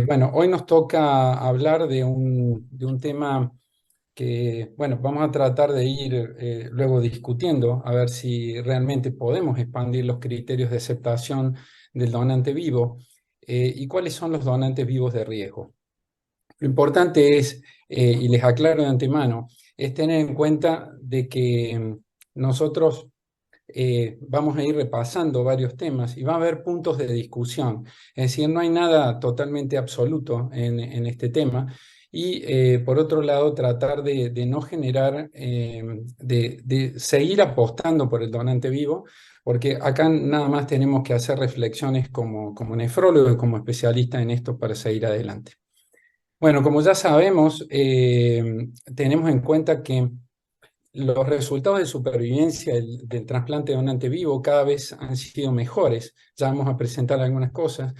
Bueno, hoy nos toca hablar de un tema que, bueno, vamos a tratar de ir luego discutiendo a ver si realmente podemos expandir los criterios de aceptación del donante vivo y cuáles son los donantes vivos de riesgo. Lo importante es, y les aclaro de antemano, es tener en cuenta de que nosotros vamos a ir repasando varios temas y va a haber puntos de discusión. Es decir, no hay nada totalmente absoluto en este tema. Y por otro lado, tratar de no generar, de seguir apostando por el donante vivo, porque acá nada más tenemos que hacer reflexiones como nefrólogo y como especialista en esto para seguir adelante. Bueno, como ya sabemos, tenemos en cuenta que los resultados de supervivencia del trasplante de donante vivo cada vez han sido mejores. Ya vamos a presentar algunas cosas.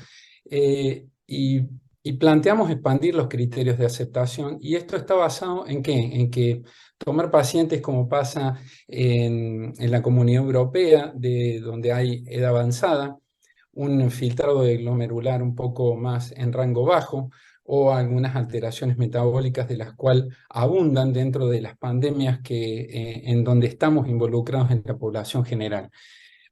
Y planteamos expandir los criterios de aceptación. ¿Y esto está basado en qué? En que tomar pacientes como pasa en la Comunidad Europea, de donde hay edad avanzada, un filtrado de glomerular un poco más en rango bajo, o algunas alteraciones metabólicas de las cuales abundan dentro de las pandemias en donde estamos involucrados en la población general.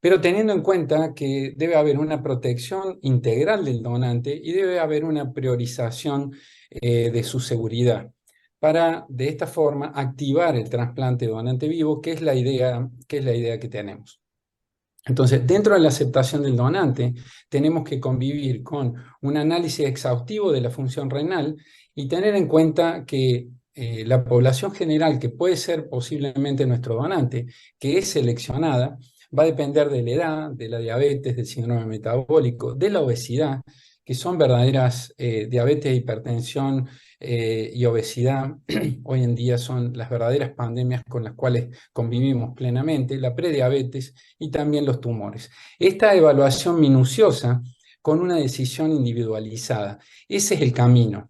Pero teniendo en cuenta que debe haber una protección integral del donante y debe haber una priorización de su seguridad para, de esta forma, activar el trasplante de donante vivo, que es la idea que tenemos. Entonces, dentro de la aceptación del donante, tenemos que convivir con un análisis exhaustivo de la función renal y tener en cuenta que la población general que puede ser posiblemente nuestro donante, que es seleccionada, va a depender de la edad, de la diabetes, del síndrome metabólico, de la obesidad, que son verdaderas diabetes, hipertensión y obesidad. Hoy en día son las verdaderas pandemias con las cuales convivimos plenamente, la prediabetes y también los tumores. Esta evaluación minuciosa con una decisión individualizada, ese es el camino.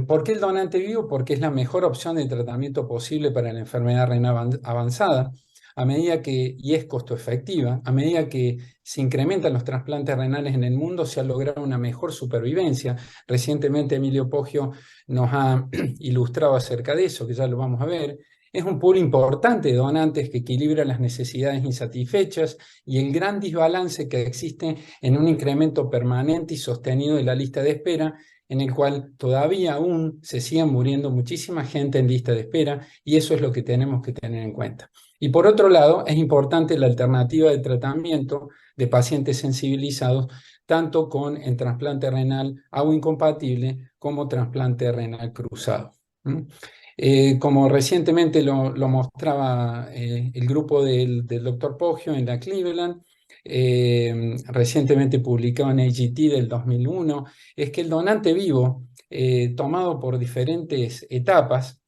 ¿Por qué el donante vivo? Porque es la mejor opción de tratamiento posible para la enfermedad renal avanzada, y es costo efectiva. A medida que se incrementan los trasplantes renales en el mundo, se ha logrado una mejor supervivencia. Recientemente Emilio Poggio nos ha ilustrado acerca de eso, que ya lo vamos a ver. Es un pool importante de donantes que equilibra las necesidades insatisfechas y el gran desbalance que existe en un incremento permanente y sostenido de la lista de espera, en el cual todavía aún se sigue muriendo muchísima gente en lista de espera, y eso es lo que tenemos que tener en cuenta. Y por otro lado, es importante la alternativa de tratamiento de pacientes sensibilizados, tanto con el trasplante renal agua incompatible como trasplante renal cruzado. Como recientemente lo mostraba el grupo del Dr. Poggio en la Cleveland, recientemente publicado en AGT del 2001, es que el donante vivo, tomado por diferentes etapas,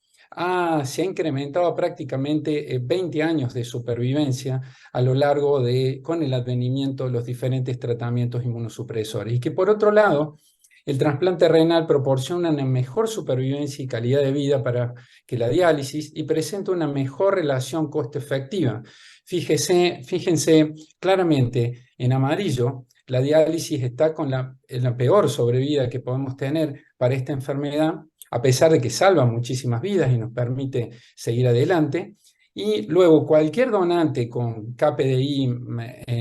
se ha incrementado a prácticamente 20 años de supervivencia a lo largo con el advenimiento de los diferentes tratamientos inmunosupresores. Y que por otro lado, el trasplante renal proporciona una mejor supervivencia y calidad de vida para que la diálisis y presenta una mejor relación costo-efectiva. Fíjense claramente en amarillo, la diálisis está en la peor sobrevida que podemos tener para esta enfermedad, a pesar de que salva muchísimas vidas y nos permite seguir adelante. Y luego cualquier donante con KPDI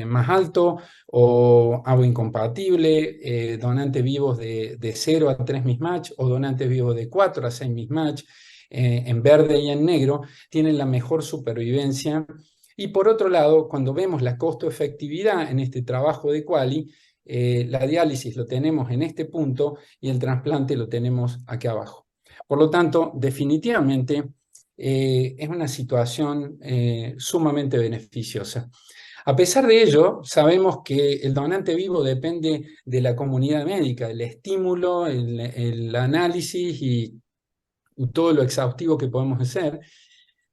más alto o agua incompatible, donantes vivos de 0 a 3 mismatch o donantes vivos de 4 a 6 mismatch, en verde y en negro, tienen la mejor supervivencia. Y por otro lado, cuando vemos la costo-efectividad en este trabajo de Quali, la diálisis lo tenemos en este punto y el trasplante lo tenemos aquí abajo. Por lo tanto, definitivamente es una situación sumamente beneficiosa. A pesar de ello, sabemos que el donante vivo depende de la comunidad médica, el estímulo, el análisis y todo lo exhaustivo que podemos hacer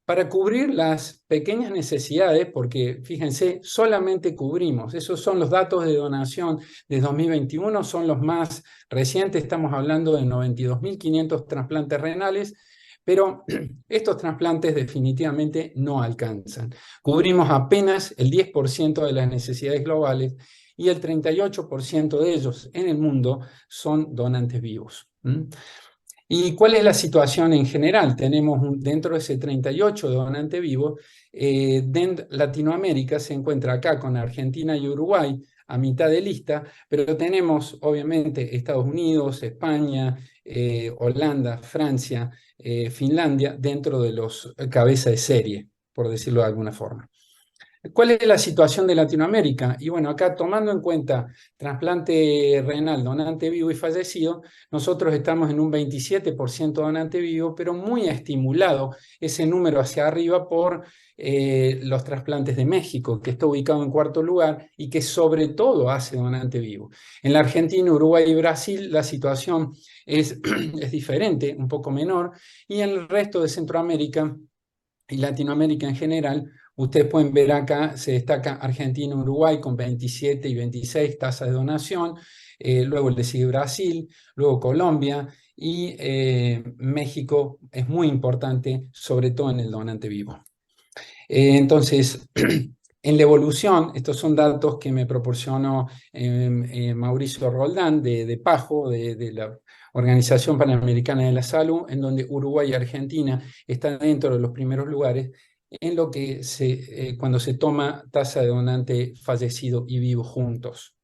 para cubrir las pequeñas necesidades, porque fíjense, solamente cubrimos, esos son los datos de donación de 2021, son los más recientes, estamos hablando de 92.500 trasplantes renales, pero estos trasplantes definitivamente no alcanzan. Cubrimos apenas el 10% de las necesidades globales y el 38% de ellos en el mundo son donantes vivos. ¿Y cuál es la situación en general? Tenemos dentro de ese 38 de donantes vivos, Latinoamérica se encuentra acá con Argentina y Uruguay a mitad de lista, pero tenemos obviamente Estados Unidos, España, Holanda, Francia, Finlandia dentro de los cabeza de serie, por decirlo de alguna forma. ¿Cuál es la situación de Latinoamérica? Y bueno, acá tomando en cuenta trasplante renal, donante vivo y fallecido, nosotros estamos en un 27% donante vivo, pero muy estimulado ese número hacia arriba por los trasplantes de México, que está ubicado en cuarto lugar y que sobre todo hace donante vivo. En la Argentina, Uruguay y Brasil la situación es diferente, un poco menor, y en el resto de Centroamérica y Latinoamérica en general, ustedes pueden ver acá, se destaca Argentina y Uruguay con 27 y 26 tasas de donación, luego le sigue Brasil, luego Colombia y México es muy importante, sobre todo en el donante vivo. Entonces, en la evolución, estos son datos que me proporcionó Mauricio Roldán de PAJO, de la Organización Panamericana de la Salud, en donde Uruguay y Argentina están dentro de los primeros lugares en lo que cuando se toma tasa de donante fallecido y vivo juntos.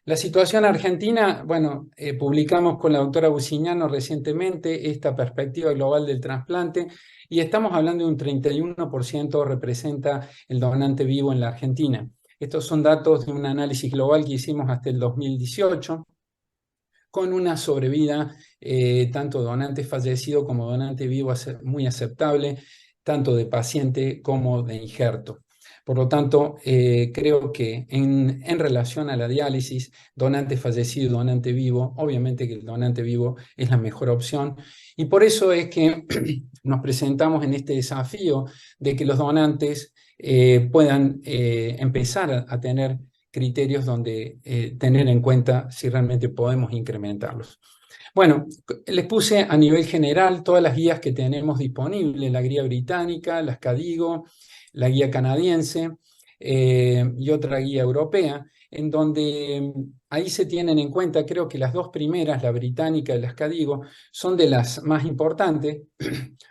La situación argentina, bueno, publicamos con la doctora Buciñano recientemente esta perspectiva global del trasplante y estamos hablando de un 31% representa el donante vivo en la Argentina. Estos son datos de un análisis global que hicimos hasta el 2018 con una sobrevida tanto donante fallecido como donante vivo muy aceptable, tanto de paciente como de injerto. Por lo tanto, creo que en relación a la diálisis, donante fallecido, donante vivo, obviamente que el donante vivo es la mejor opción. Y por eso es que nos presentamos en este desafío de que los donantes puedan empezar a tener criterios donde tener en cuenta si realmente podemos incrementarlos. Bueno, les puse a nivel general todas las guías que tenemos disponibles, la guía británica, las CADIGO, la guía canadiense y otra guía europea, en donde ahí se tienen en cuenta, creo que las dos primeras, la británica y las CADIGO, son de las más importantes.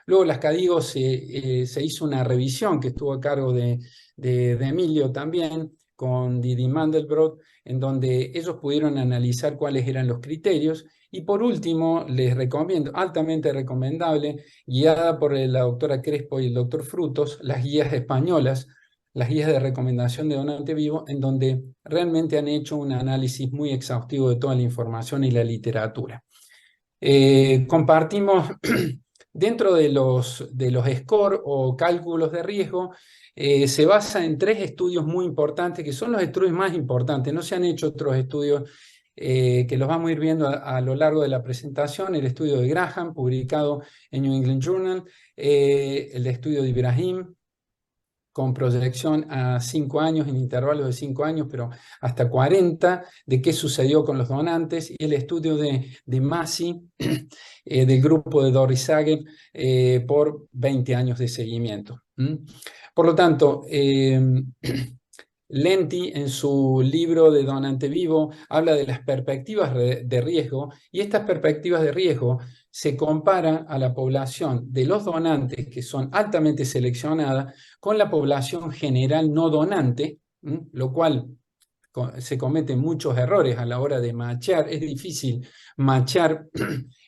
Luego las CADIGO se hizo una revisión que estuvo a cargo de Emilio también, con Didi Mandelbrot, en donde ellos pudieron analizar cuáles eran los criterios. Y por último, les recomiendo, altamente recomendable, guiada por la doctora Crespo y el doctor Frutos, las guías españolas, las guías de recomendación de donante vivo, en donde realmente han hecho un análisis muy exhaustivo de toda la información y la literatura. Compartimos dentro de los score o cálculos de riesgo, se basa en 3 estudios muy importantes, que son los estudios más importantes. No se han hecho otros estudios que los vamos a ir viendo a lo largo de la presentación. El estudio de Graham, publicado en New England Journal, el estudio de Ibrahim, con proyección a 5 años, en intervalos de 5 años, pero hasta 40, de qué sucedió con los donantes, y el estudio de Masi, del grupo de Doris Sager, por 20 años de seguimiento. Por lo tanto, Lenti, en su libro de Donante Vivo, habla de las perspectivas de riesgo, y estas perspectivas de riesgo se comparan a la población de los donantes, que son altamente seleccionadas, con la población general no donante, lo cual se cometen muchos errores a la hora de machear. Es difícil machear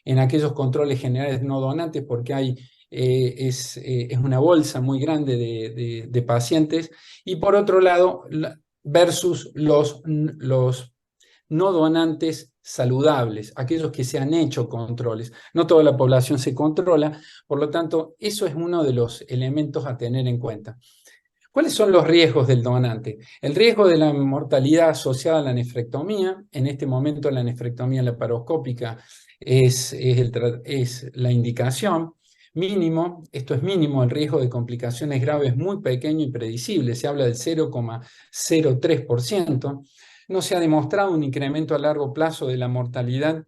en aquellos controles generales no donantes porque hay es una bolsa muy grande de pacientes, y por otro lado, versus los no donantes saludables, aquellos que se han hecho controles. No toda la población se controla, por lo tanto, eso es uno de los elementos a tener en cuenta. ¿Cuáles son los riesgos del donante? El riesgo de la mortalidad asociada a la nefrectomía. En este momento la nefrectomía laparoscópica es la indicación. Mínimo, esto es mínimo, el riesgo de complicaciones graves es muy pequeño y predecible, se habla del 0,03%. No se ha demostrado un incremento a largo plazo de la mortalidad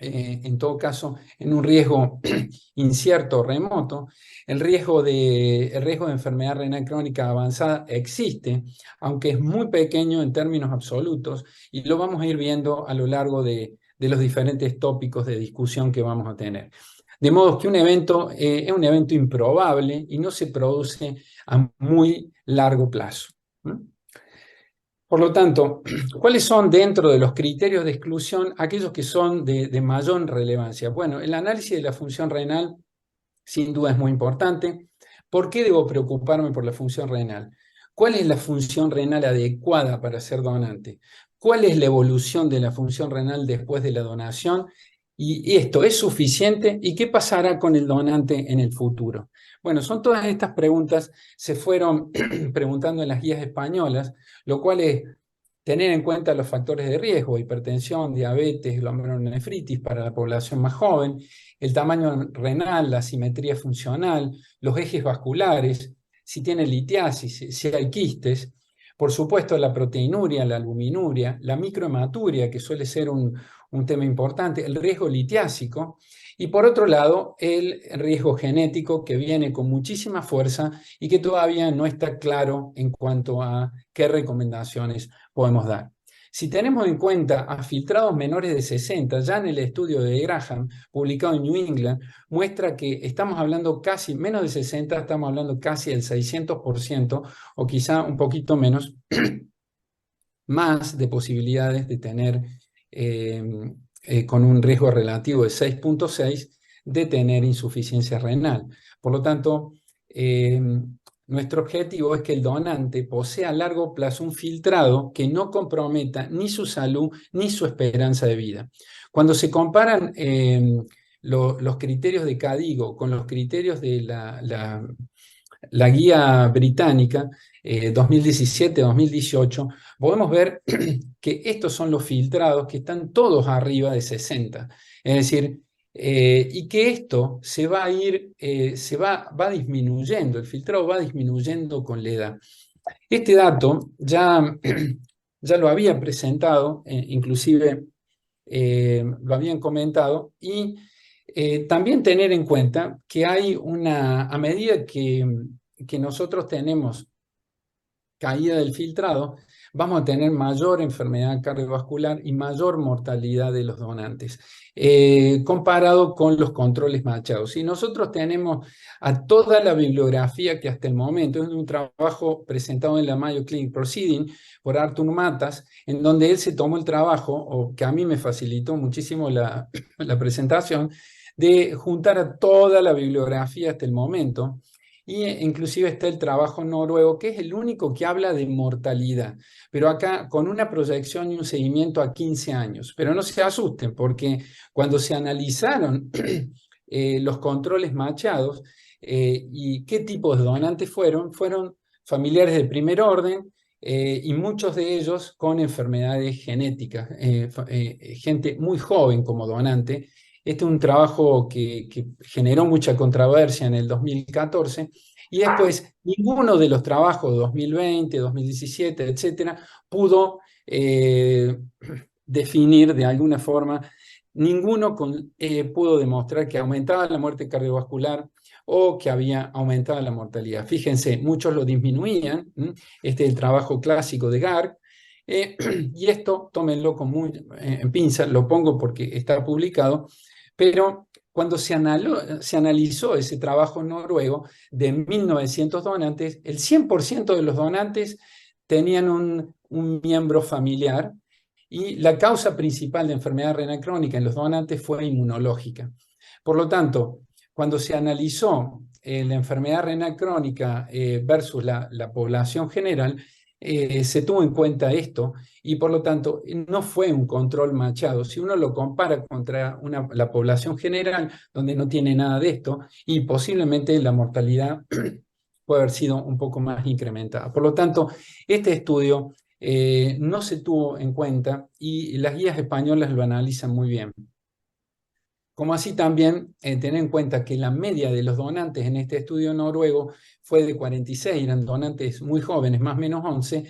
en todo caso, en un riesgo incierto o remoto, el riesgo de enfermedad renal crónica avanzada existe, aunque es muy pequeño en términos absolutos, y lo vamos a ir viendo a lo largo de los diferentes tópicos de discusión que vamos a tener. De modo que un evento es un evento improbable y no se produce a muy largo plazo. Por lo tanto, ¿cuáles son dentro de los criterios de exclusión aquellos que son de mayor relevancia? Bueno, el análisis de la función renal sin duda es muy importante. ¿Por qué debo preocuparme por la función renal? ¿Cuál es la función renal adecuada para ser donante? ¿Cuál es la evolución de la función renal después de la donación? ¿Y esto es suficiente? ¿Y qué pasará con el donante en el futuro? Bueno, son todas estas preguntas, se fueron preguntando en las guías españolas, lo cual es tener en cuenta los factores de riesgo: hipertensión, diabetes, glomerulonefritis para la población más joven, el tamaño renal, la simetría funcional, los ejes vasculares, si tiene litiasis, si hay quistes, por supuesto la proteinuria, la albuminuria, la microhematuria, que suele ser un tema importante, el riesgo litiásico, y por otro lado el riesgo genético, que viene con muchísima fuerza y que todavía no está claro en cuanto a qué recomendaciones podemos dar. Si tenemos en cuenta a filtrados menores de 60, ya en el estudio de Graham, publicado en New England, muestra que estamos hablando casi, menos de 60, estamos hablando casi del 600%, o quizá un poquito menos, más de posibilidades de tener, con un riesgo relativo de 6.6, de tener insuficiencia renal. Por lo tanto, nuestro objetivo es que el donante posea a largo plazo un filtrado que no comprometa ni su salud ni su esperanza de vida. Cuando se comparan los criterios de KDIGO con los criterios de la guía británica 2017-2018, podemos ver que estos son los filtrados que están todos arriba de 60. Es decir, y que esto se va a ir, va disminuyendo, el filtrado va disminuyendo con la edad. Este dato ya, ya lo había presentado, inclusive lo habían comentado, y también tener en cuenta que hay a medida que nosotros tenemos caída del filtrado, vamos a tener mayor enfermedad cardiovascular y mayor mortalidad de los donantes, comparado con los controles machados. Si nosotros tenemos a toda la bibliografía que hasta el momento es un trabajo presentado en la Mayo Clinic Proceeding por Artur Matas, en donde él se tomó el trabajo, o que a mí me facilitó muchísimo la presentación, de juntar a toda la bibliografía hasta el momento. Y inclusive está el trabajo noruego, que es el único que habla de mortalidad, pero acá con una proyección y un seguimiento a 15 años. Pero no se asusten, porque cuando se analizaron los controles machados y qué tipos de donantes fueron familiares de primer orden, y muchos de ellos con enfermedades genéticas, gente muy joven como donante. Este es un trabajo que generó mucha controversia en el 2014, y después ninguno de los trabajos de 2020, 2017, etcétera, pudo definir de alguna forma, ninguno pudo demostrar que aumentaba la muerte cardiovascular o que había aumentado la mortalidad. Fíjense, muchos lo disminuían. Este es el trabajo clásico de Garg. Y esto, tómenlo en pinza, lo pongo porque está publicado, pero cuando se analizó ese trabajo noruego de 1.900 donantes, el 100% de los donantes tenían un miembro familiar, y la causa principal de enfermedad renal crónica en los donantes fue inmunológica. Por lo tanto, cuando se analizó la enfermedad renal crónica versus la población general, se tuvo en cuenta esto, y por lo tanto no fue un control machado. Si uno lo compara contra la población general, donde no tiene nada de esto, y posiblemente la mortalidad puede haber sido un poco más incrementada. Por lo tanto, este estudio no se tuvo en cuenta, y las guías españolas lo analizan muy bien. Como así también tener en cuenta que la media de los donantes en este estudio noruego fue de 46, eran donantes muy jóvenes, más o menos 11,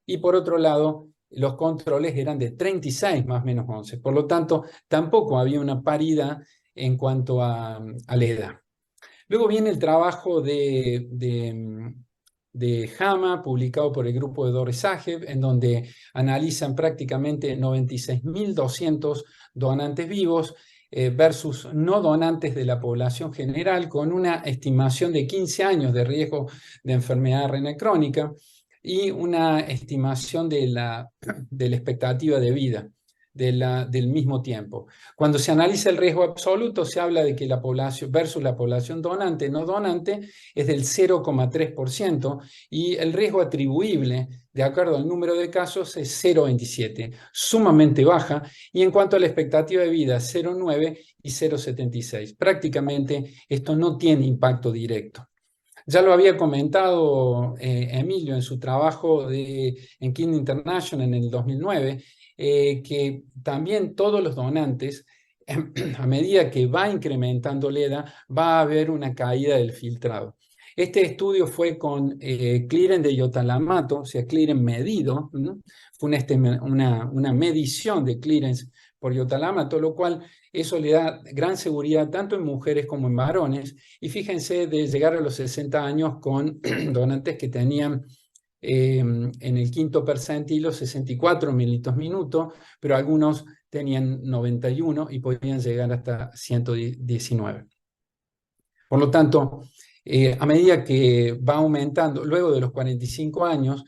y por otro lado, los controles eran de 36 más menos 11. Por lo tanto, tampoco había una paridad en cuanto a la edad. Luego viene el trabajo de JAMA, publicado por el grupo de Doris Zajev, en donde analizan prácticamente 96.200 donantes vivos versus no donantes de la población general, con una estimación de 15 años de riesgo de enfermedad renal crónica y una estimación de la expectativa de vida del mismo tiempo. Cuando se analiza el riesgo absoluto, se habla de que la población versus la población donante, no donante, es del 0,3% y el riesgo atribuible, de acuerdo al número de casos, es 0,27, sumamente baja, y en cuanto a la expectativa de vida, 0,9 y 0,76. Prácticamente esto no tiene impacto directo. Ya lo había comentado Emilio en su trabajo en Kidney International en el 2009, que también todos los donantes, a medida que va incrementando la edad, va a haber una caída del filtrado. Este estudio fue con clearance de iotalamato, o sea, clearance medido, ¿no? Fue una medición de clearance por iotalamato, lo cual eso le da gran seguridad tanto en mujeres como en varones. Y fíjense de llegar a los 60 años con donantes que tenían en el quinto percentilo 64 mililitros minuto, pero algunos tenían 91 y podían llegar hasta 119. Por lo tanto, a medida que va aumentando, luego de los 45 años,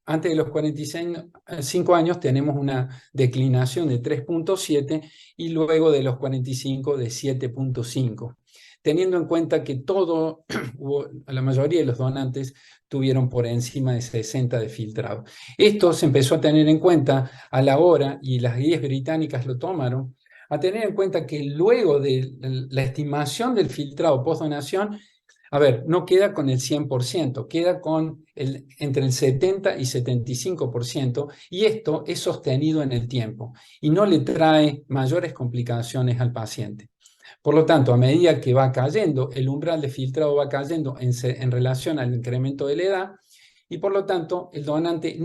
antes de los 45 años tenemos una declinación de 3,7 y luego de los 45 de 7,5. Teniendo en cuenta que la mayoría de los donantes tuvieron por encima de 60 de filtrado. Esto se empezó a tener en cuenta a la hora, y las guías británicas lo tomaron, a tener en cuenta que luego de la estimación del filtrado post-donación, no queda con el 100%, queda con entre el 70 y 75%, y esto es sostenido en el tiempo y no le trae mayores complicaciones al paciente. Por lo tanto, a medida que va cayendo, el umbral de filtrado va cayendo en relación al incremento de la edad, y por lo tanto, el donante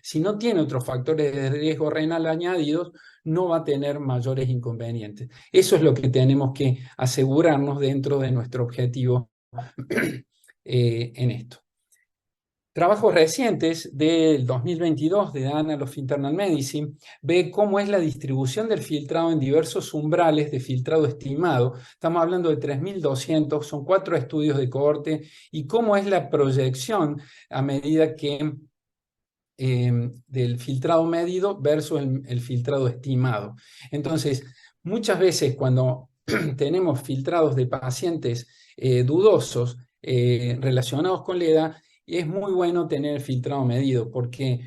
si no tiene otros factores de riesgo renal añadidos, no va a tener mayores inconvenientes. Eso es lo que tenemos que asegurarnos dentro de nuestro objetivo en esto. Trabajos recientes del 2022 de Annals of Internal Medicine ve cómo es la distribución del filtrado en diversos umbrales de filtrado estimado. Estamos hablando de 3.200, son 4 estudios de cohorte, y cómo es la proyección a medida que del filtrado medido versus el filtrado estimado. Entonces, muchas veces cuando tenemos filtrados de pacientes dudosos relacionados con la edad, es muy bueno tener el filtrado medido, porque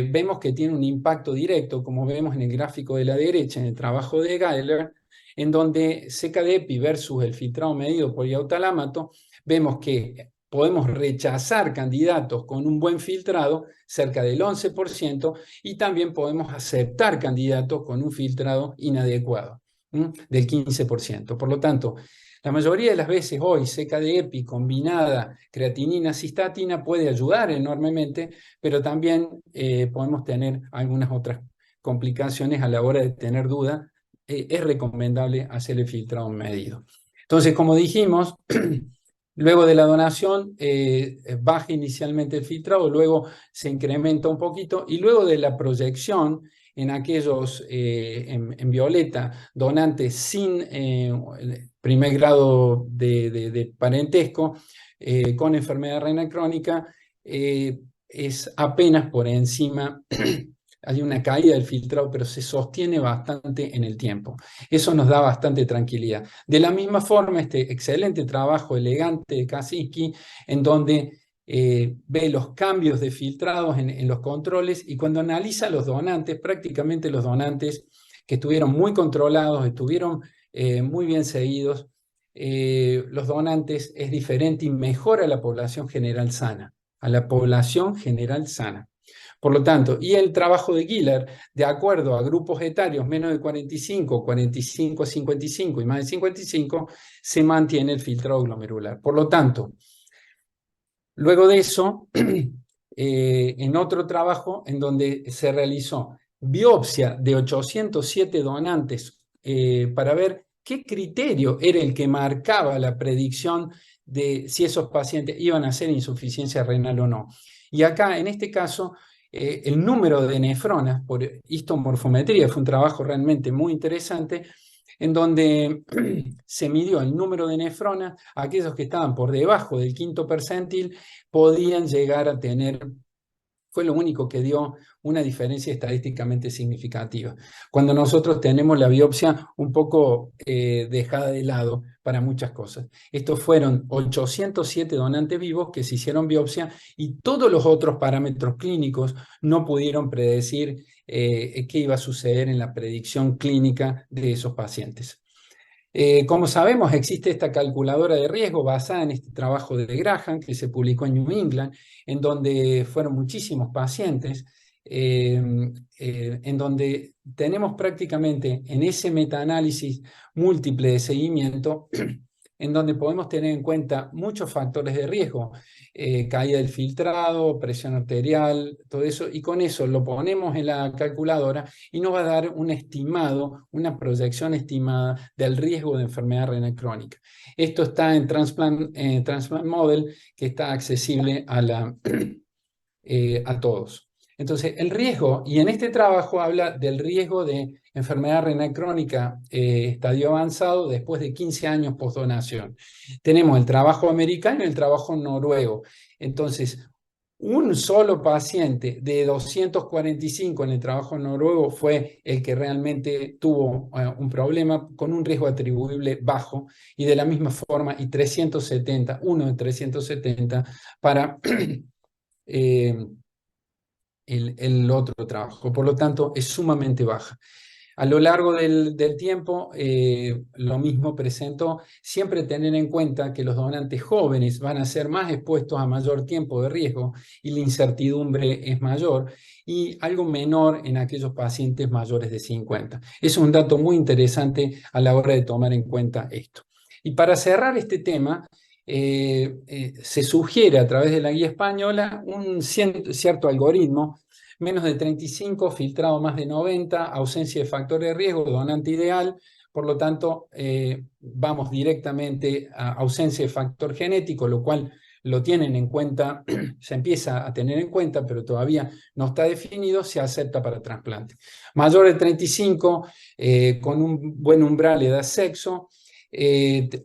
vemos que tiene un impacto directo, como vemos en el gráfico de la derecha, en el trabajo de Geiler, en donde CKD-EPI versus el filtrado medido por iotalamato, vemos que podemos rechazar candidatos con un buen filtrado, cerca del 11%, y también podemos aceptar candidatos con un filtrado inadecuado, del 15%. Por lo tanto, la mayoría de las veces hoy CKD-EPI combinada creatinina-cistatina puede ayudar enormemente, pero también podemos tener algunas otras complicaciones a la hora de tener duda. Es recomendable hacer el filtrado medido. Entonces, como dijimos, luego de la donación baja inicialmente el filtrado, luego se incrementa un poquito, y luego de la proyección en aquellos en violeta donantes sin primer grado de parentesco con enfermedad renal crónica, es apenas por encima. Hay una caída del filtrado, pero se sostiene bastante en el tiempo. Eso nos da bastante tranquilidad. De la misma forma, este excelente trabajo elegante de Kaczynski, en donde ve los cambios de filtrados en los controles, y cuando analiza los donantes, prácticamente los donantes que estuvieron muy controlados, estuvieron muy bien seguidos, los donantes es diferente y mejora la población general sana, a la población general sana. Por lo tanto, y el trabajo de Giller, de acuerdo a grupos etarios menos de 45, 45 a 55 y más de 55, se mantiene el filtrado glomerular. Por lo tanto, luego de eso, en otro trabajo en donde se realizó biopsia de 807 donantes para ver qué criterio era el que marcaba la predicción de si esos pacientes iban a hacer insuficiencia renal o no. Y acá, en este caso, el número de nefronas por histomorfometría fue un trabajo realmente muy interesante, en donde se midió el número de nefronas. Aquellos que estaban por debajo del quinto percentil podían llegar a tener, fue lo único que dio una diferencia estadísticamente significativa, cuando nosotros tenemos la biopsia un poco dejada de lado para muchas cosas. Estos fueron 807 donantes vivos que se hicieron biopsia y todos los otros parámetros clínicos no pudieron predecir qué iba a suceder en la predicción clínica de esos pacientes. Como sabemos, existe esta calculadora de riesgo basada en este trabajo de Graham que se publicó en New England, en donde fueron muchísimos pacientes, en donde tenemos prácticamente en ese metaanálisis múltiple de seguimiento, en donde podemos tener en cuenta muchos factores de riesgo, caída del filtrado, presión arterial, todo eso, y con eso lo ponemos en la calculadora y nos va a dar un estimado, una proyección estimada del riesgo de enfermedad renal crónica. Esto está en Transplant Model, que está accesible a todos. Entonces, el riesgo, y en este trabajo habla del riesgo de enfermedad renal crónica estadio avanzado después de 15 años postdonación. Tenemos el trabajo americano y el trabajo noruego. Entonces, un solo paciente de 245 en el trabajo noruego fue el que realmente tuvo un problema con un riesgo atribuible bajo, y de la misma forma, y 370, uno de 370 para el otro trabajo. Por lo tanto, es sumamente baja. A lo largo del tiempo, lo mismo presentó, siempre tener en cuenta que los donantes jóvenes van a ser más expuestos a mayor tiempo de riesgo y la incertidumbre es mayor, y algo menor en aquellos pacientes mayores de 50. Es un dato muy interesante a la hora de tomar en cuenta esto. Y para cerrar este tema, se sugiere a través de la guía española un cierto algoritmo: menos de 35, filtrado más de 90, ausencia de factores de riesgo, donante ideal. Por lo tanto, vamos directamente a ausencia de factor genético, lo cual lo tienen en cuenta, se empieza a tener en cuenta, pero todavía no está definido, se acepta para trasplante. Mayor de 35, con un buen umbral, edad, sexo,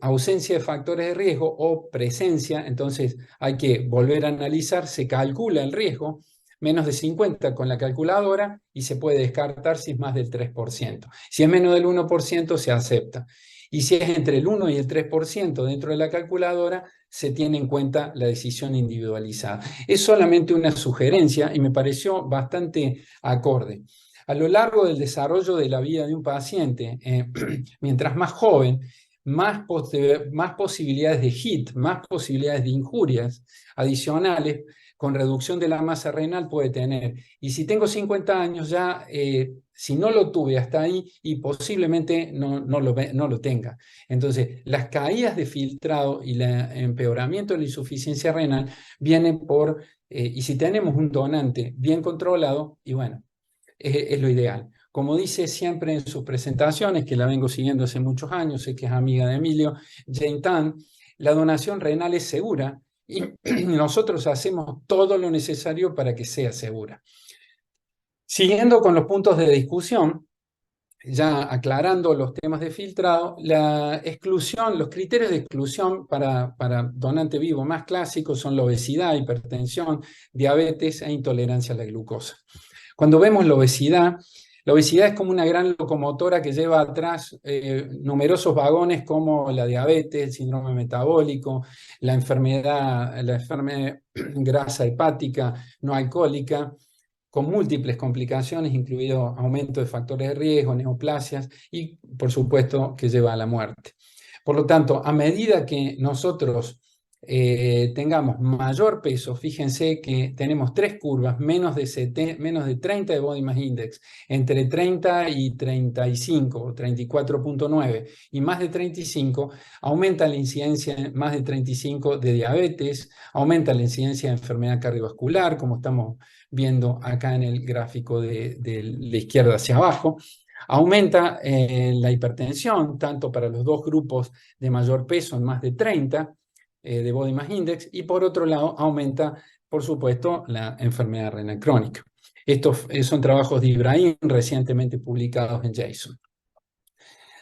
ausencia de factores de riesgo o presencia, entonces hay que volver a analizar, se calcula el riesgo, menos de 50 con la calculadora, y se puede descartar si es más del 3%. Si es menos del 1%, se acepta. Y si es entre el 1 y el 3% dentro de la calculadora, se tiene en cuenta la decisión individualizada. Es solamente una sugerencia y me pareció bastante acorde. A lo largo del desarrollo de la vida de un paciente, mientras más joven, más posibilidades de hit, más posibilidades de injurias adicionales con reducción de la masa renal puede tener. Y si tengo 50 años ya, si no lo tuve hasta ahí, y posiblemente no lo tenga. Entonces, las caídas de filtrado y el empeoramiento de la insuficiencia renal vienen por, y si tenemos un donante bien controlado, y bueno, es lo ideal. Como dice siempre en sus presentaciones, que la vengo siguiendo hace muchos años, sé que es amiga de Emilio, Jane Tan, la donación renal es segura y nosotros hacemos todo lo necesario para que sea segura. Siguiendo con los puntos de discusión, ya aclarando los temas de filtrado, la exclusión, los criterios de exclusión para donante vivo más clásicos son la obesidad, hipertensión, diabetes e intolerancia a la glucosa. Cuando vemos la obesidad es como una gran locomotora que lleva atrás numerosos vagones, como la diabetes, el síndrome metabólico, la enfermedad grasa hepática no alcohólica, con múltiples complicaciones, incluido aumento de factores de riesgo, neoplasias, y por supuesto que lleva a la muerte. Por lo tanto, a medida que nosotros tengamos mayor peso. Fíjense que tenemos tres curvas, menos de 30 de Body Mass Index, entre 30 y 35, o 34,9, y más de 35, aumenta la incidencia más de 35 de diabetes, aumenta la incidencia de enfermedad cardiovascular, como estamos viendo acá en el gráfico de la izquierda hacia abajo. Aumenta la hipertensión, tanto para los dos grupos de mayor peso en más de 30, de Body Mass Index, y por otro lado aumenta, por supuesto, la enfermedad renal crónica. Estos son trabajos de Ibrahim recientemente publicados en JASN.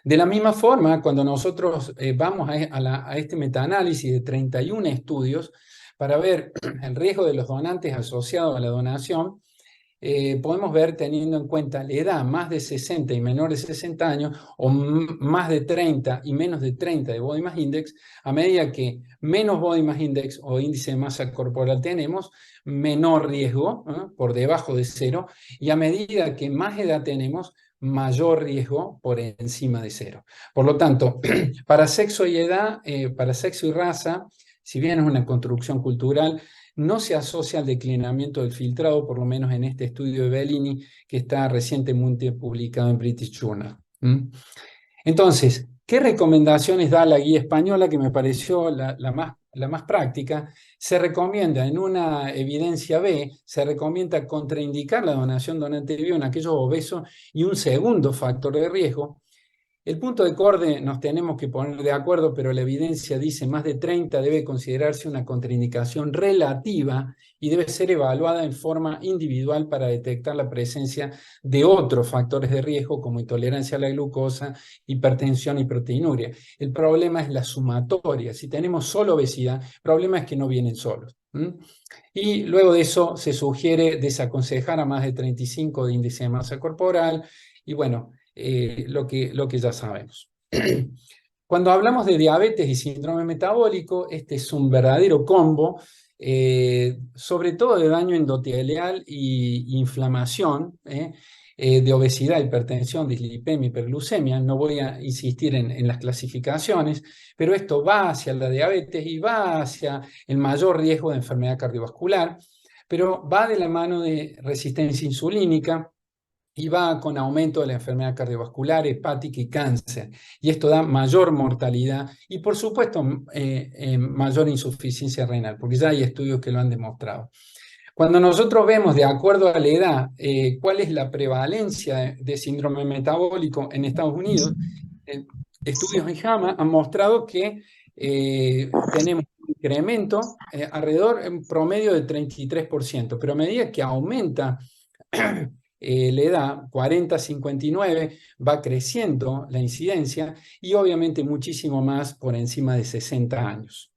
De la misma forma, cuando nosotros vamos a este metaanálisis de 31 estudios para ver el riesgo de los donantes asociado a la donación, podemos ver, teniendo en cuenta la edad, más de 60 y menor de 60 años, o más de 30 y menos de 30 de Body Mass Index, a medida que menos Body Mass Index o índice de masa corporal tenemos, menor riesgo, por debajo de 0, y a medida que más edad tenemos, mayor riesgo por encima de 0. Por lo tanto, para sexo y edad, para sexo y raza, si bien es una construcción cultural, no se asocia al declinamiento del filtrado, por lo menos en este estudio de Bellini, que está recientemente publicado en British Journal. Entonces, ¿qué recomendaciones da la guía española, que me pareció la más práctica? Se recomienda, en una evidencia B, se recomienda contraindicar la donación donante vivo en aquellos obesos, y un segundo factor de riesgo. El punto de corte nos tenemos que poner de acuerdo, pero la evidencia dice más de 30 debe considerarse una contraindicación relativa y debe ser evaluada en forma individual para detectar la presencia de otros factores de riesgo como intolerancia a la glucosa, hipertensión y proteinuria. El problema es la sumatoria. Si tenemos solo obesidad, el problema es que no vienen solos. Y luego de eso se sugiere desaconsejar a más de 35 de índice de masa corporal, y bueno, lo que ya sabemos. Cuando hablamos de diabetes y síndrome metabólico, este es un verdadero combo, sobre todo de daño endotelial y inflamación, de obesidad, hipertensión, dislipemia, hiperglucemia. No voy a insistir en las clasificaciones, pero esto va hacia la diabetes y va hacia el mayor riesgo de enfermedad cardiovascular, pero va de la mano de resistencia insulínica, y va con aumento de la enfermedad cardiovascular, hepática y cáncer. Y esto da mayor mortalidad y, por supuesto, mayor insuficiencia renal, porque ya hay estudios que lo han demostrado. Cuando nosotros vemos, de acuerdo a la edad, cuál es la prevalencia de síndrome metabólico en Estados Unidos, estudios en JAMA han mostrado que tenemos un incremento alrededor en promedio del 33%, pero a medida que aumenta la edad, 40-59, va creciendo la incidencia, y obviamente muchísimo más por encima de 60 años.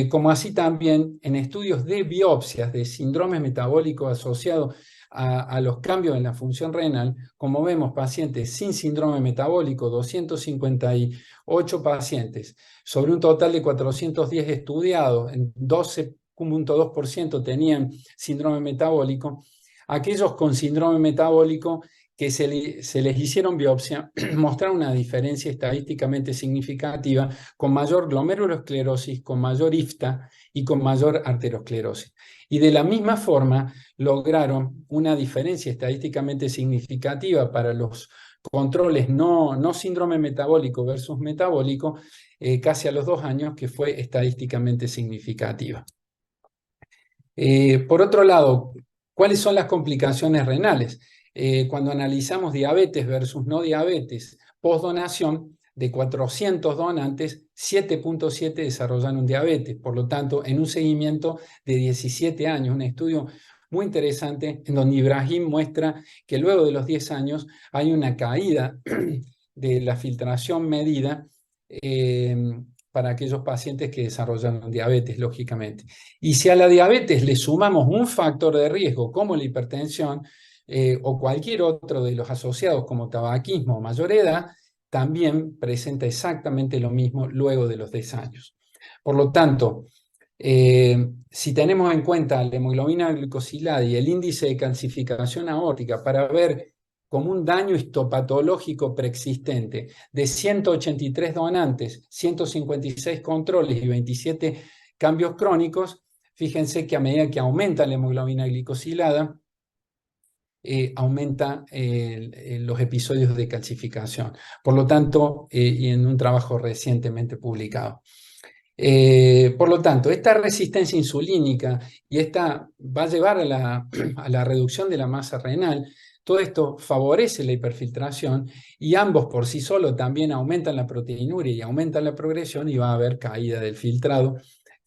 Como así también en estudios de biopsias de síndromes metabólicos asociados a los cambios en la función renal, como vemos, pacientes sin síndrome metabólico, 258 pacientes, sobre un total de 410 estudiados, en 12,2% tenían síndrome metabólico. Aquellos con síndrome metabólico que se les hicieron biopsia mostraron una diferencia estadísticamente significativa, con mayor glomerulosclerosis, con mayor IFTA y con mayor arteriosclerosis. Y de la misma forma lograron una diferencia estadísticamente significativa para los controles no síndrome metabólico versus metabólico, casi a los 2 años, que fue estadísticamente significativa. Por otro lado, ¿cuáles son las complicaciones renales? Cuando analizamos diabetes versus no diabetes, postdonación, de 400 donantes, 7,7 desarrollaron diabetes. Por lo tanto, en un seguimiento de 17 años, un estudio muy interesante en donde Ibrahim muestra que luego de los 10 años hay una caída de la filtración medida para aquellos pacientes que desarrollan diabetes, lógicamente. Y si a la diabetes le sumamos un factor de riesgo como la hipertensión, o cualquier otro de los asociados como tabaquismo o mayor edad, también presenta exactamente lo mismo luego de los 10 años. Por lo tanto, si tenemos en cuenta la hemoglobina glicosilada y el índice de calcificación aórtica para ver como un daño histopatológico preexistente de 183 donantes, 156 controles y 27 cambios crónicos, fíjense que a medida que aumenta la hemoglobina glicosilada, aumenta los episodios de calcificación. por lo tanto, y en un trabajo recientemente publicado. Por lo tanto, esta resistencia insulínica y esta va a llevar a la reducción de la masa renal. Todo esto favorece la hiperfiltración y ambos por sí solos también aumentan la proteinuria y aumentan la progresión y va a haber caída del filtrado,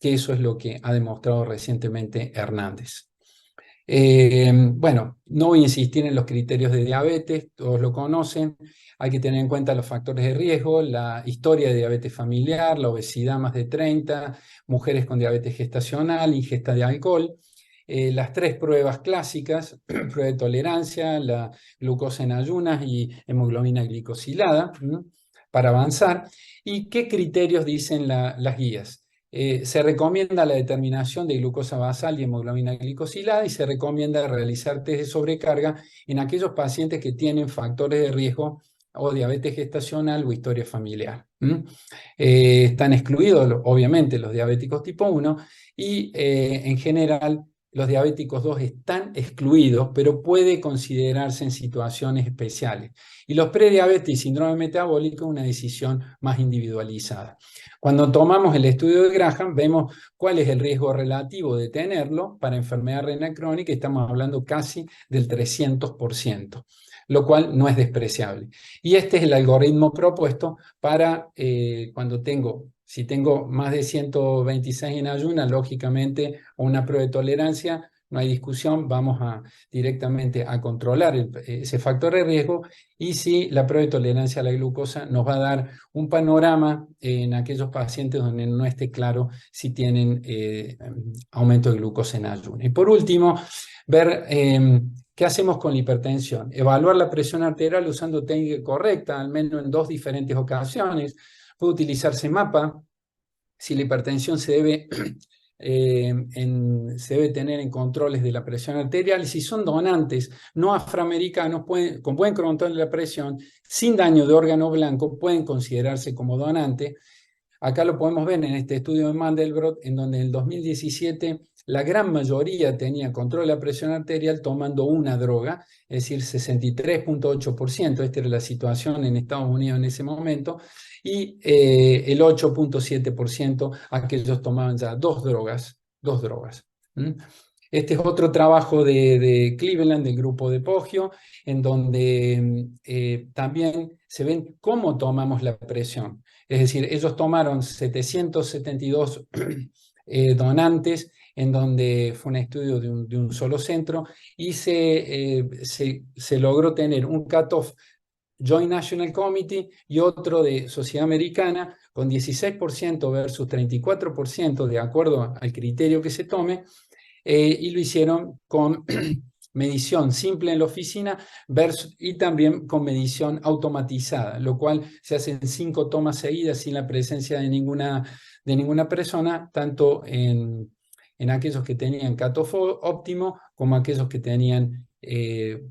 que eso es lo que ha demostrado recientemente Hernández. Bueno, no voy a insistir en los criterios de diabetes, todos lo conocen. Hay que tener en cuenta los factores de riesgo, la historia de diabetes familiar, la obesidad más de 30, mujeres con diabetes gestacional, ingesta de alcohol. Las 3 pruebas clásicas, prueba de tolerancia, la glucosa en ayunas y hemoglobina glicosilada, para avanzar. ¿Y qué criterios dicen las guías? Se recomienda la determinación de glucosa basal y hemoglobina glicosilada y se recomienda realizar test de sobrecarga en aquellos pacientes que tienen factores de riesgo o diabetes gestacional o historia familiar. Están excluidos, obviamente, los diabéticos tipo 1 y en general los diabéticos 2 están excluidos, pero puede considerarse en situaciones especiales. Y los prediabetes y síndrome metabólico, una decisión más individualizada. Cuando tomamos el estudio de Graham, vemos cuál es el riesgo relativo de tenerlo para enfermedad renal crónica, estamos hablando casi del 300%, lo cual no es despreciable. Y este es el algoritmo propuesto para si tengo más de 126 en ayunas, lógicamente, o una prueba de tolerancia, no hay discusión, vamos directamente a controlar ese factor de riesgo, y si la prueba de tolerancia a la glucosa nos va a dar un panorama en aquellos pacientes donde no esté claro si tienen aumento de glucosa en ayunas. Y por último, ver qué hacemos con la hipertensión. Evaluar la presión arterial usando técnica correcta, al menos en 2 diferentes ocasiones. Puede utilizarse MAPA, si la hipertensión se debe tener en controles de la presión arterial. Si son donantes no afroamericanos con buen control de la presión, sin daño de órgano blanco, pueden considerarse como donante. Acá lo podemos ver en este estudio de Mandelbrot, en donde en el 2017 la gran mayoría tenía control de la presión arterial tomando una droga, es decir, 63.8%, esta era la situación en Estados Unidos en ese momento, y el 8.7% aquellos tomaban ya dos drogas. Este es otro trabajo de Cleveland, del grupo de Poggio, en donde también se ven cómo tomamos la presión. Es decir, ellos tomaron 772 donantes, en donde fue un estudio de un solo centro, y se logró tener un cutoff Joint National Committee y otro de Sociedad Americana con 16% versus 34% de acuerdo al criterio que se tome, y lo hicieron con medición simple en la oficina y también con medición automatizada, lo cual se hacen 5 tomas seguidas sin la presencia de ninguna persona, tanto en aquellos que tenían cutoff óptimo como aquellos que tenían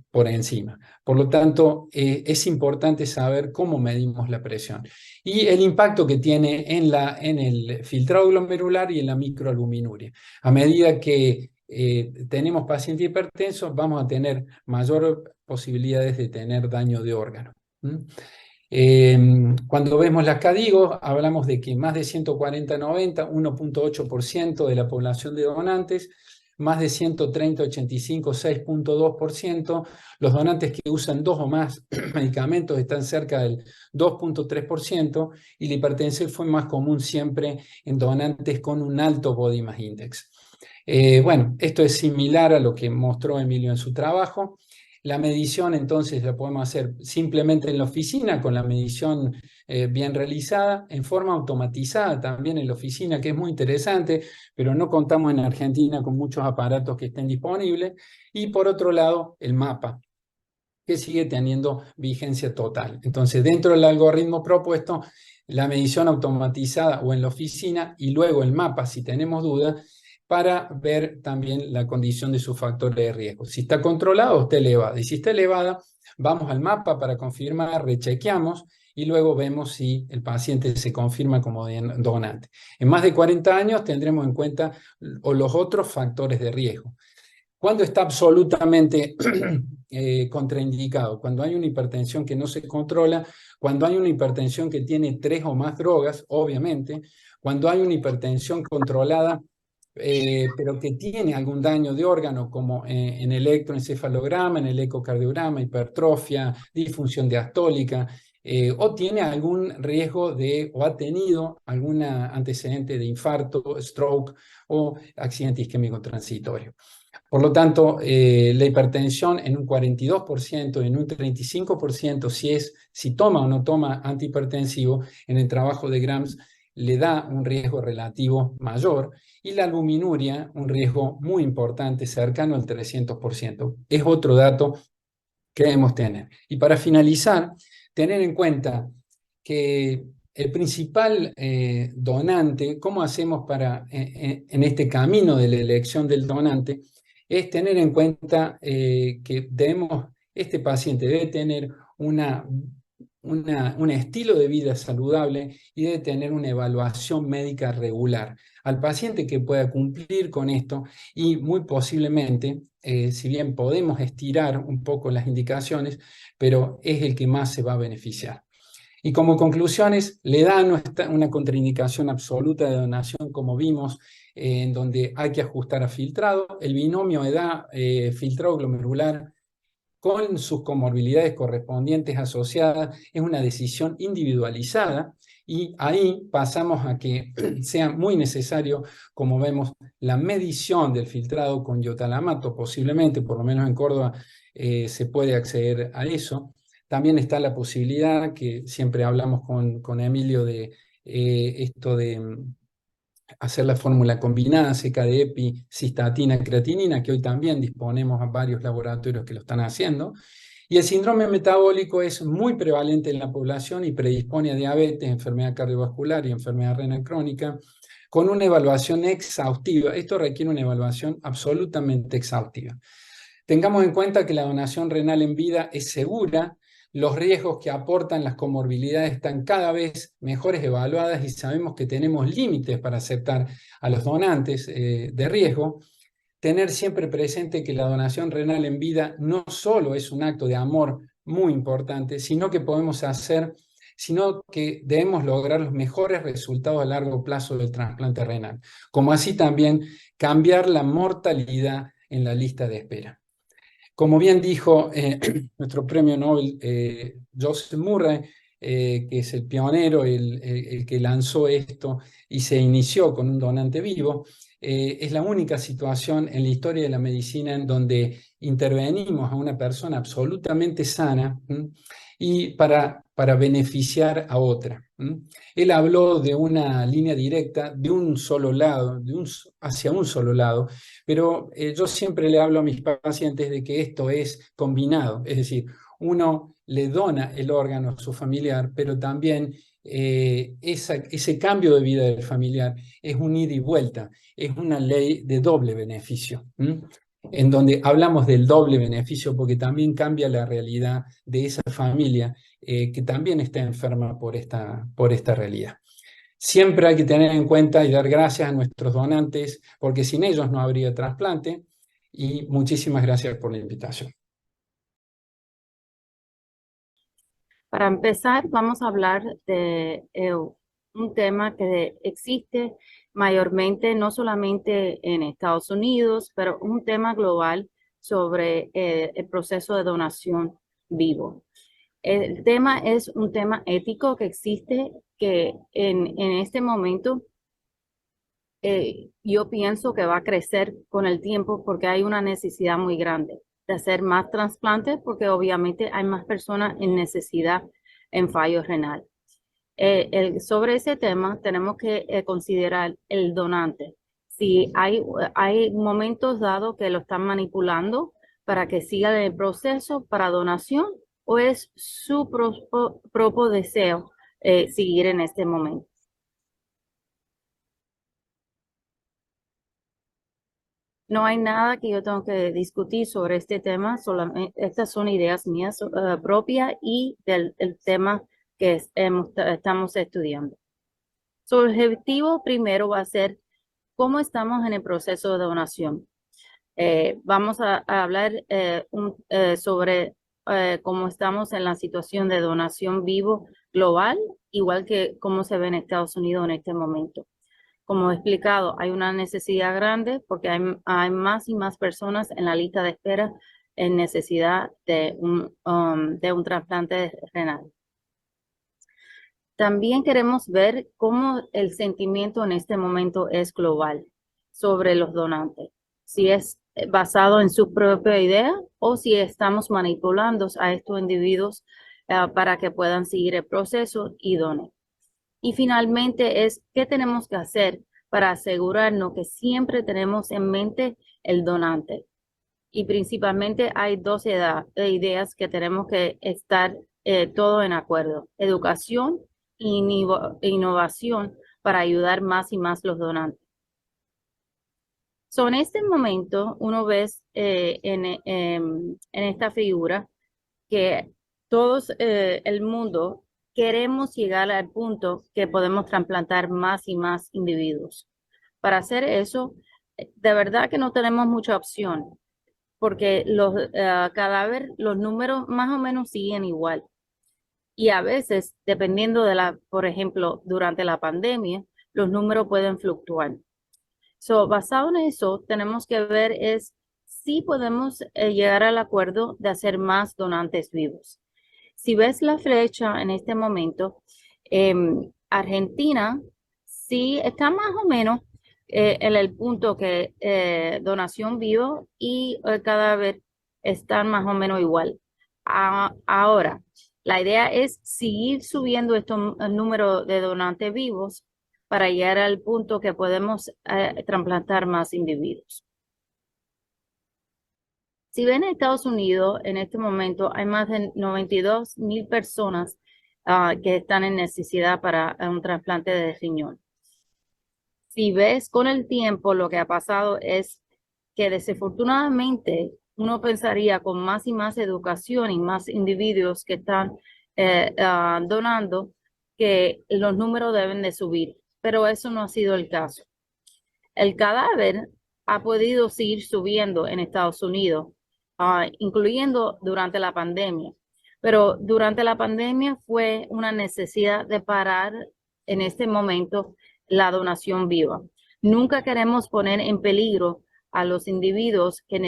por encima. Por lo tanto, es importante saber cómo medimos la presión y el impacto que tiene en el filtrado glomerular y en la microalbuminuria. A medida que tenemos pacientes hipertensos, vamos a tener mayor posibilidades de tener daño de órgano. Cuando vemos las CADIGO, hablamos de que más de 140-90, 1.8% de la población de donantes, más de 130-85, 6.2%. Los donantes que usan 2 o más medicamentos están cerca del 2.3%, y la hipertensión fue más común siempre en donantes con un alto Body Mass Index. Bueno, esto es similar a lo que mostró Emilio en su trabajo. La medición entonces la podemos hacer simplemente en la oficina, con la medición bien realizada, en forma automatizada también en la oficina, que es muy interesante, pero no contamos en Argentina con muchos aparatos que estén disponibles. Y por otro lado, el mapa, que sigue teniendo vigencia total. Entonces, dentro del algoritmo propuesto, la medición automatizada o en la oficina, y luego el mapa, si tenemos dudas, para ver también la condición de sus factores de riesgo. Si está controlada o está elevada. Y si está elevada, vamos al mapa para confirmar, rechequeamos y luego vemos si el paciente se confirma como donante. En más de 40 años tendremos en cuenta los otros factores de riesgo. ¿Cuándo está absolutamente contraindicado? Cuando hay una hipertensión que no se controla, cuando hay una hipertensión que tiene 3 o más drogas, obviamente, cuando hay una hipertensión controlada, pero que tiene algún daño de órgano, como en electroencefalograma, en el ecocardiograma, hipertrofia, disfunción diastólica, o tiene algún riesgo de, o ha tenido algún antecedente de infarto, stroke o accidente isquémico transitorio. Por lo tanto, la hipertensión en un 42%, en un 35%, si toma o no toma antihipertensivo, en el trabajo de Grams le da un riesgo relativo mayor, y la albuminuria un riesgo muy importante, cercano al 300%. Es otro dato que debemos tener. Y para finalizar, tener en cuenta que el principal donante, ¿cómo hacemos para, en este camino de la elección del donante? Es tener en cuenta que este paciente debe tener un estilo de vida saludable y debe tener una evaluación médica regular. Al paciente que pueda cumplir con esto, y muy posiblemente, si bien podemos estirar un poco las indicaciones, pero es el que más se va a beneficiar. Y como conclusiones, la edad no está una contraindicación absoluta de donación, como vimos, en donde hay que ajustar a filtrado. El binomio edad-filtrado glomerular, con sus comorbilidades correspondientes asociadas, es una decisión individualizada, y ahí pasamos a que sea muy necesario, como vemos, la medición del filtrado con iotalamato, posiblemente, por lo menos en Córdoba, se puede acceder a eso. También está la posibilidad, que siempre hablamos con Emilio, de esto de hacer la fórmula combinada CKD-EPI, cistatina, creatinina, que hoy también disponemos a varios laboratorios que lo están haciendo. Y el síndrome metabólico es muy prevalente en la población y predispone a diabetes, enfermedad cardiovascular y enfermedad renal crónica, con una evaluación exhaustiva. Esto requiere una evaluación absolutamente exhaustiva. Tengamos en cuenta que la donación renal en vida es segura, los riesgos que aportan las comorbilidades están cada vez mejores evaluadas y sabemos que tenemos límites para aceptar a los donantes de riesgo. Tener siempre presente que la donación renal en vida no solo es un acto de amor muy importante, sino que debemos lograr los mejores resultados a largo plazo del trasplante renal, como así también cambiar la mortalidad en la lista de espera. Como bien dijo nuestro premio Nobel, Joseph Murray, que es el pionero, el que lanzó esto y se inició con un donante vivo, es la única situación en la historia de la medicina en donde intervenimos a una persona absolutamente sana y para beneficiar a otra. Él habló de una línea directa de un solo lado, hacia un solo lado, pero yo siempre le hablo a mis pacientes de que esto es combinado, es decir, uno le dona el órgano a su familiar, pero también ese cambio de vida del familiar es un ida y vuelta, es una ley de doble beneficio, en donde hablamos del doble beneficio porque también cambia la realidad de esa familia que también está enferma por esta realidad. Siempre hay que tener en cuenta y dar gracias a nuestros donantes, porque sin ellos no habría trasplante, y muchísimas gracias por la invitación. Para empezar, vamos a hablar de un tema que existe mayormente, no solamente en Estados Unidos, pero un tema global sobre el proceso de donación vivo. El tema es un tema ético que existe, que en este momento yo pienso que va a crecer con el tiempo porque hay una necesidad muy grande de hacer más trasplantes porque obviamente hay más personas en necesidad en fallo renal. Sobre ese tema tenemos que considerar el donante. Si hay momentos dados que lo están manipulando para que siga el proceso para donación, o es su propio deseo seguir en este momento. No hay nada que yo tengo que discutir sobre este tema, solamente estas son ideas mías propias y del el tema que estamos estudiando. Su objetivo primero va a ser cómo estamos en el proceso de donación. Vamos a hablar sobre cómo estamos en la situación de donación vivo global, igual que cómo se ve en Estados Unidos en este momento. Como he explicado, hay una necesidad grande porque hay más y más personas en la lista de espera en necesidad de un trasplante renal. También queremos ver cómo el sentimiento en este momento es global sobre los donantes. Si es basado en su propia idea o si estamos manipulando a estos individuos para que puedan seguir el proceso y donen. Y finalmente es qué tenemos que hacer para asegurarnos que siempre tenemos en mente el donante. Y principalmente hay dos ideas que tenemos que estar todos en acuerdo. Educación e innovación para ayudar más y más los donantes. En este momento, uno ve en esta figura que todos el mundo queremos llegar al punto que podemos trasplantar más y más individuos. Para hacer eso, de verdad que no tenemos mucha opción, porque los cadáveres, los números más o menos siguen igual. Y a veces, dependiendo por ejemplo, durante la pandemia, los números pueden fluctuar. Basado en eso, tenemos que ver es si podemos llegar al acuerdo de hacer más donantes vivos. Si ves la flecha en este momento, Argentina sí está más o menos en el punto que donación vivo y el cadáver están más o menos igual. Ahora, la idea es seguir subiendo el número de donantes vivos para llegar al punto que podemos trasplantar más individuos. Si ven en Estados Unidos, en este momento hay más de 92,000 personas que están en necesidad para un trasplante de riñón. Si ves con el tiempo, lo que ha pasado es que desafortunadamente uno pensaría con más y más educación y más individuos que están donando que los números deben de subir, pero eso no ha sido el caso. El cadáver ha podido seguir subiendo en Estados Unidos, incluyendo durante la pandemia. Pero durante la pandemia fue una necesidad de parar en este momento la donación viva. Nunca queremos poner en peligro a los individuos que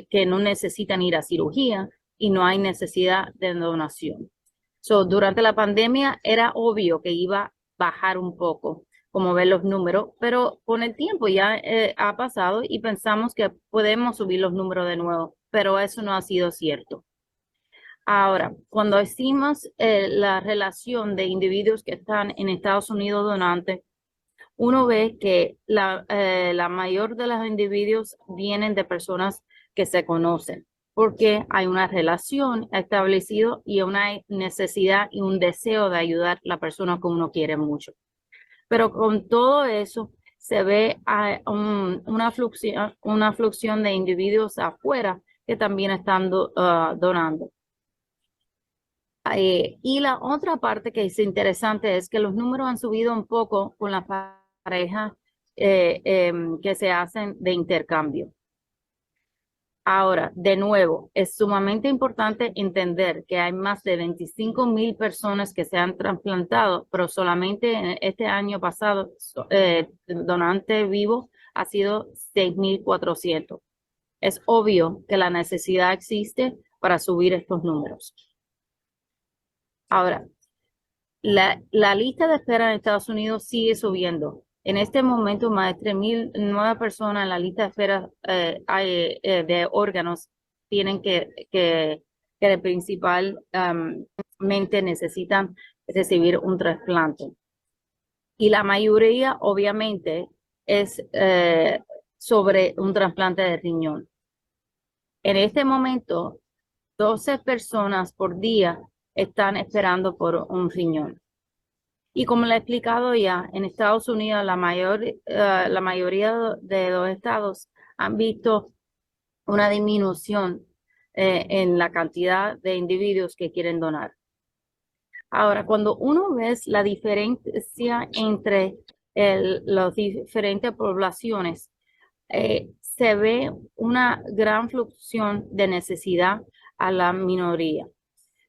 que no necesitan ir a cirugía y no hay necesidad de donación. Durante la pandemia era obvio que iba a bajar un poco, como ven los números, pero con el tiempo ya ha pasado y pensamos que podemos subir los números de nuevo, pero eso no ha sido cierto. Ahora, cuando decimos la relación de individuos que están en Estados Unidos donantes, uno ve que la mayor de los individuos vienen de personas que se conocen, porque hay una relación establecida y una necesidad y un deseo de ayudar a la persona que uno quiere mucho. Pero con todo eso se ve una fluctuación de individuos afuera que también están donando. Y la otra parte que es interesante es que los números han subido un poco con las parejas que se hacen de intercambio. Ahora, de nuevo, es sumamente importante entender que hay más de 25,000 personas que se han trasplantado, pero solamente en este año pasado, donante vivo ha sido 6,400. Es obvio que la necesidad existe para subir estos números. Ahora, la lista de espera en Estados Unidos sigue subiendo. En este momento, más de 3,000 nuevas personas en la lista de espera de órganos tienen que principalmente necesitan recibir un trasplante. Y la mayoría, obviamente, es sobre un trasplante de riñón. En este momento, 12 personas por día están esperando por un riñón. Y como le he explicado ya, en Estados Unidos la mayoría de los estados han visto una disminución en la cantidad de individuos que quieren donar. Ahora, cuando uno ve la diferencia entre las diferentes poblaciones, se ve una gran fluctuación de necesidad a la minoría.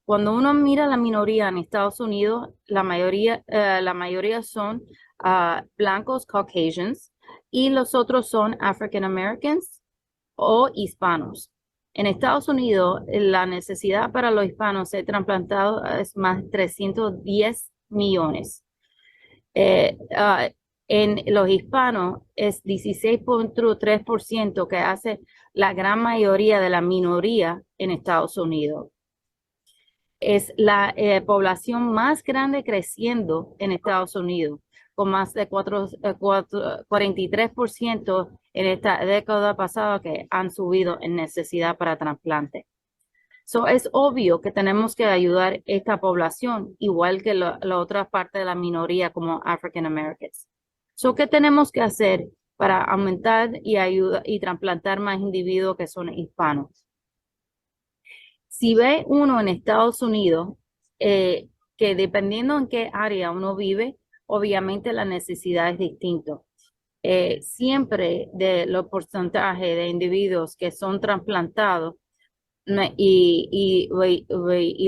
Cuando uno mira la minoría en Estados Unidos, la mayoría son blancos, Caucasians, y los otros son African Americans o hispanos. En Estados Unidos, la necesidad para los hispanos ser trasplantados es más de 310 millones. En los hispanos es 16.3% que hace la gran mayoría de la minoría en Estados Unidos. Es la población más grande creciendo en Estados Unidos, con más de 43% en esta década pasada que han subido en necesidad para trasplante. Es obvio que tenemos que ayudar a esta población, igual que la otra parte de la minoría como African Americans. ¿Qué tenemos que hacer para aumentar y trasplantar más individuos que son hispanos? Si ve uno en Estados Unidos, que dependiendo en qué área uno vive, obviamente la necesidad es distinta. Siempre de los porcentajes de individuos que son trasplantados y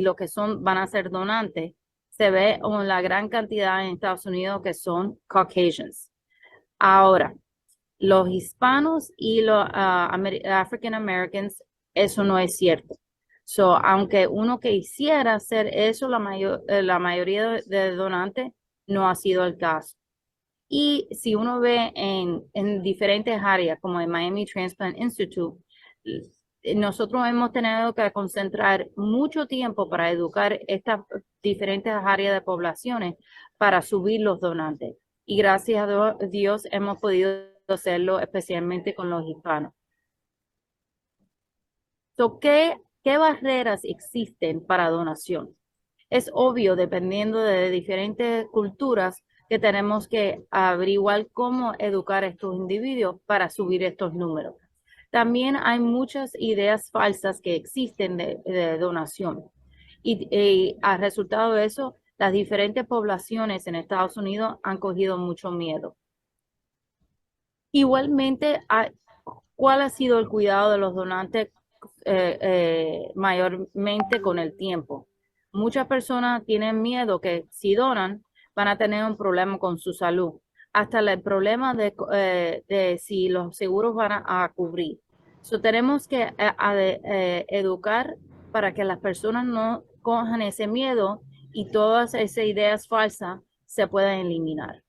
lo que van a ser donantes, se ve la gran cantidad en Estados Unidos que son Caucasians. Ahora, los hispanos y los African Americans, eso no es cierto. Aunque uno quisiera hacer eso, la mayoría de donantes no ha sido el caso. Y si uno ve en diferentes áreas, como el Miami Transplant Institute, nosotros hemos tenido que concentrar mucho tiempo para educar estas diferentes áreas de poblaciones para subir los donantes. Y gracias a Dios hemos podido hacerlo especialmente con los hispanos. ¿Qué barreras existen para donación? Es obvio, dependiendo de diferentes culturas, que tenemos que averiguar cómo educar a estos individuos para subir estos números. También hay muchas ideas falsas que existen de donación. Y al resultado de eso, las diferentes poblaciones en Estados Unidos han cogido mucho miedo. Igualmente, ¿cuál ha sido el cuidado de los donantes mayormente con el tiempo? Muchas personas tienen miedo que si donan van a tener un problema con su salud, hasta el problema de si los seguros van a cubrir. Tenemos que educar para que las personas no cojan ese miedo y todas esas ideas falsas se puedan eliminar.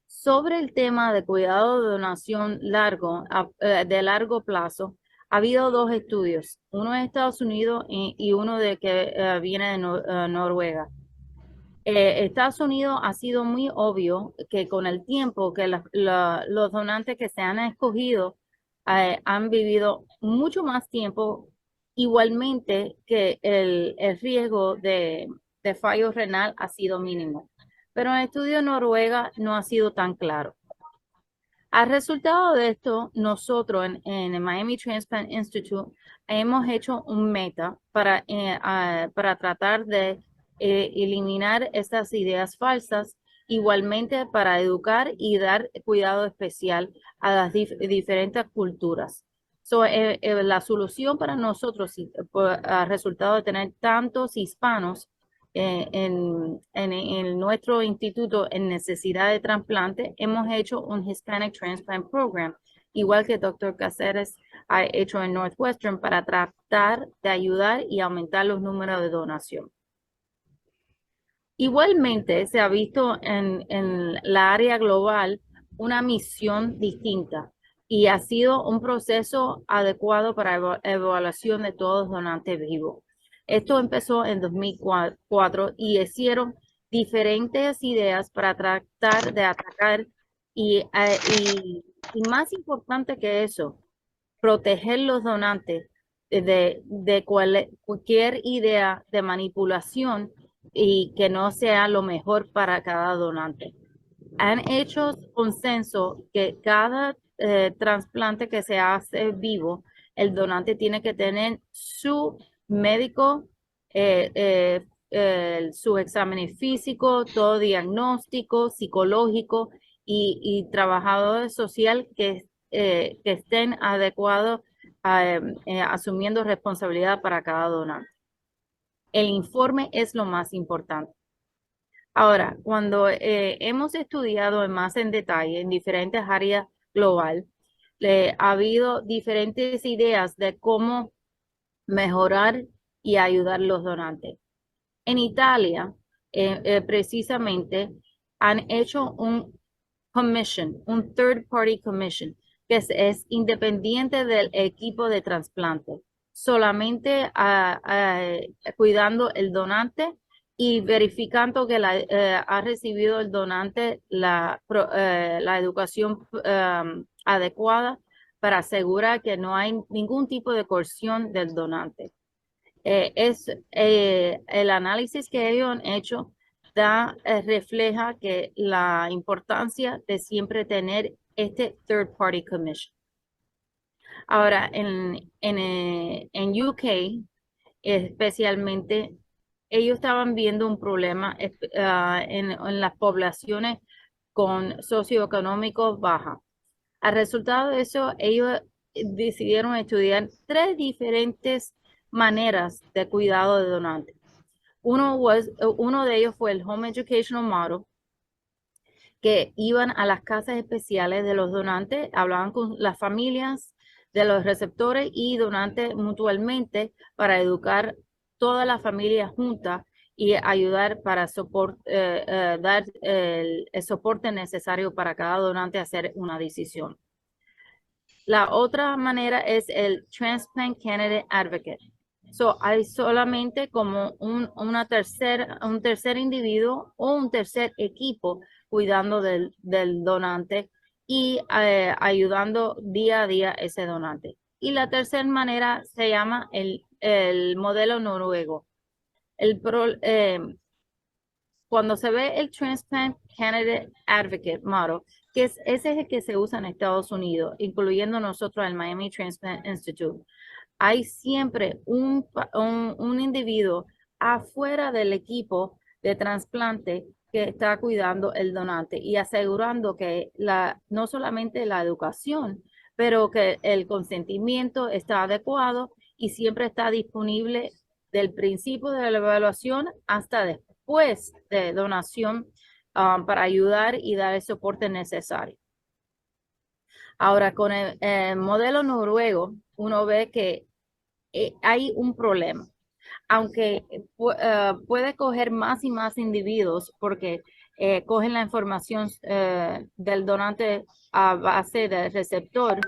Sobre el tema de cuidado de donación de largo plazo, ha habido dos estudios, uno en Estados Unidos y uno que viene de Noruega. Estados Unidos ha sido muy obvio que con el tiempo que los donantes que se han escogido han vivido mucho más tiempo, igualmente que el riesgo de fallo renal ha sido mínimo. Pero en el estudio de Noruega no ha sido tan claro. Al resultado de esto, nosotros en el Miami Transplant Institute hemos hecho un meta para tratar de eliminar estas ideas falsas, igualmente para educar y dar cuidado especial a las diferentes culturas. La solución para nosotros, al resultado de tener tantos hispanos en nuestro instituto en necesidad de trasplante, hemos hecho un Hispanic Transplant Program, igual que Dr. Cáceres ha hecho en Northwestern, para tratar de ayudar y aumentar los números de donación. Igualmente, se ha visto en la área global una misión distinta y ha sido un proceso adecuado para evaluación de todos los donantes vivos. Esto empezó en 2004 y hicieron diferentes ideas para tratar de atacar y más importante que eso, proteger los donantes de cualquier idea de manipulación y que no sea lo mejor para cada donante. Han hecho consenso que cada trasplante que se hace vivo, el donante tiene que tener su médico, su examen físico, todo diagnóstico, psicológico y trabajador social que estén adecuados, asumiendo responsabilidad para cada donante. El informe es lo más importante. Ahora, cuando hemos estudiado más en detalle en diferentes áreas global, ha habido diferentes ideas de cómo mejorar y ayudar a los donantes. En Italia, precisamente, han hecho un commission, un third party commission, que es independiente del equipo de trasplante, solamente cuidando el donante y verificando que ha recibido el donante la educación adecuada para asegurar que no hay ningún tipo de coerción del donante. El análisis que ellos han hecho refleja que la importancia de siempre tener este third party commission. Ahora, en UK, especialmente, ellos estaban viendo un problema en las poblaciones con socioeconómicos baja. Al resultado de eso, ellos decidieron estudiar 3 diferentes maneras de cuidado de donantes. Uno de ellos fue el Home Educational Model, que iban a las casas especiales de los donantes, hablaban con las familias de los receptores y donantes mutuamente para educar toda la familia junta y ayudar para dar el soporte necesario para cada donante a hacer una decisión. La otra manera es el Transplant Candidate Advocate. Hay solamente como un tercer individuo o un tercer equipo cuidando del donante y ayudando día a día ese donante. Y la tercera manera se llama el modelo noruego. Cuando se ve el Transplant Candidate Advocate Model, ese es el que se usa en Estados Unidos, incluyendo nosotros el Miami Transplant Institute, hay siempre un individuo afuera del equipo de trasplante que está cuidando el donante y asegurando que no solamente la educación, pero que el consentimiento está adecuado y siempre está disponible del principio de la evaluación hasta después de donación, para ayudar y dar el soporte necesario. Ahora, con el modelo noruego, uno ve que hay un problema. Aunque puede coger más y más individuos porque cogen la información del donante a base del receptor,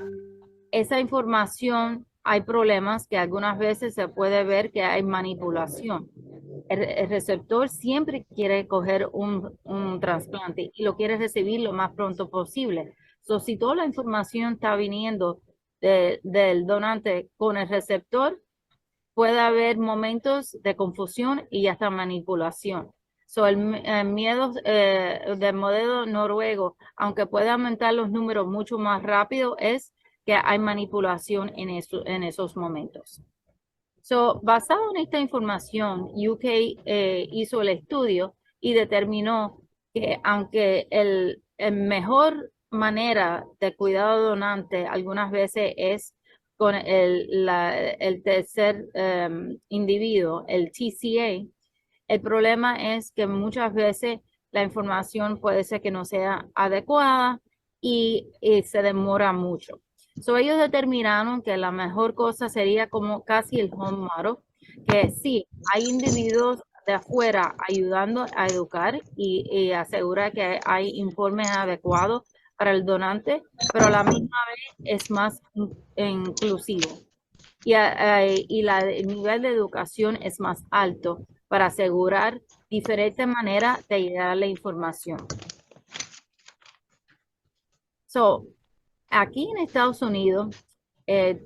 esa información hay problemas que algunas veces se puede ver que hay manipulación. El receptor siempre quiere coger un trasplante y lo quiere recibir lo más pronto posible. Si toda la información está viniendo del donante con el receptor, puede haber momentos de confusión y hasta manipulación. El miedo del modelo noruego, aunque puede aumentar los números mucho más rápido, es que hay manipulación en esos momentos. Basado en esta información, UK hizo el estudio y determinó que aunque el mejor manera de cuidado donante algunas veces es con el tercer individuo, el TCA, el problema es que muchas veces la información puede ser que no sea adecuada y se demora mucho. Ellos determinaron que la mejor cosa sería como casi el home model, que sí, hay individuos de afuera ayudando a educar y asegurar que hay informes adecuados para el donante, pero a la misma vez es más inclusivo y el nivel de educación es más alto para asegurar diferentes maneras de llegar a la información. Aquí en Estados Unidos,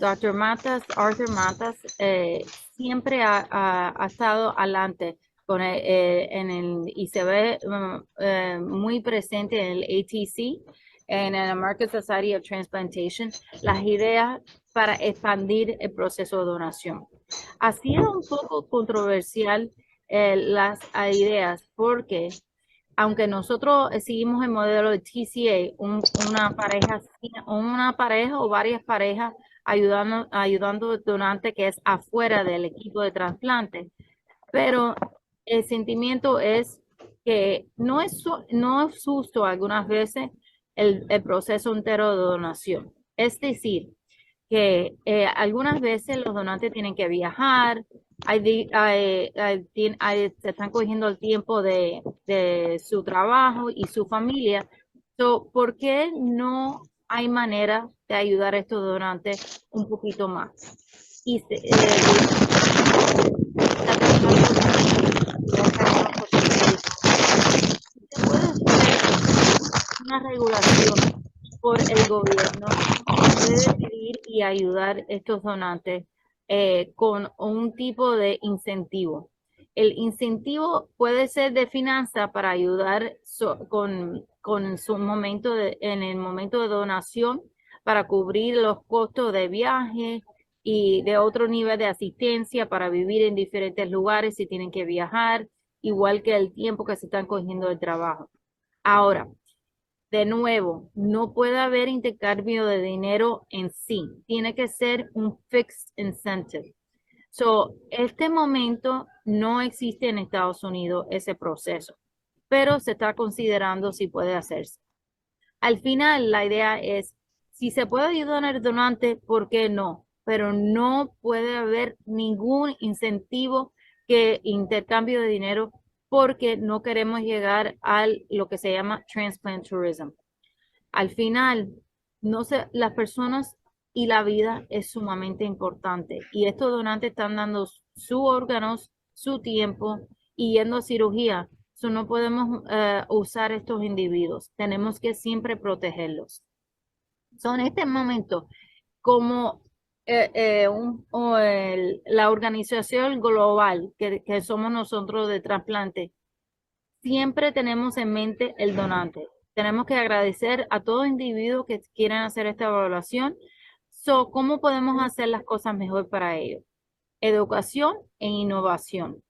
Arthur Matas, siempre ha estado adelante y se ve muy presente en el ATC, en el American Society of Transplantation, las ideas para expandir el proceso de donación. Ha sido un poco controversial las ideas porque aunque nosotros seguimos el modelo de TCA, una pareja o varias parejas ayudando al donante que es afuera del equipo de trasplante, pero el sentimiento es que no es justo algunas veces el proceso entero de donación. Es decir, que algunas veces los donantes tienen que viajar, se están cogiendo el tiempo de su trabajo y su familia. ¿Por qué no hay manera de ayudar a estos donantes un poquito más? Y se puede hacer una regulación por el gobierno puede decidir y ayudar a estos donantes con un tipo de incentivo. El incentivo puede ser de finanza para ayudar con su momento en el momento de donación para cubrir los costos de viaje y de otro nivel de asistencia para vivir en diferentes lugares si tienen que viajar, igual que el tiempo que se están cogiendo del trabajo. Ahora, de nuevo, no puede haber intercambio de dinero en sí. Tiene que ser un fixed incentive. Este momento no existe en Estados Unidos ese proceso, pero se está considerando si puede hacerse. Al final, la idea es, si se puede ayudar al donante, ¿por qué no? Pero no puede haber ningún incentivo que intercambio de dinero porque no queremos llegar a lo que se llama transplant tourism. Al final, no sé, las personas y la vida es sumamente importante y estos donantes están dando sus órganos, su tiempo y yendo a cirugía. No podemos usar estos individuos. Tenemos que siempre protegerlos. En este momento, como la organización global que somos nosotros de trasplante, siempre tenemos en mente el donante. Tenemos que agradecer a todo individuo que quieran hacer esta evaluación. ¿Cómo podemos hacer las cosas mejor para ellos? Educación e innovación.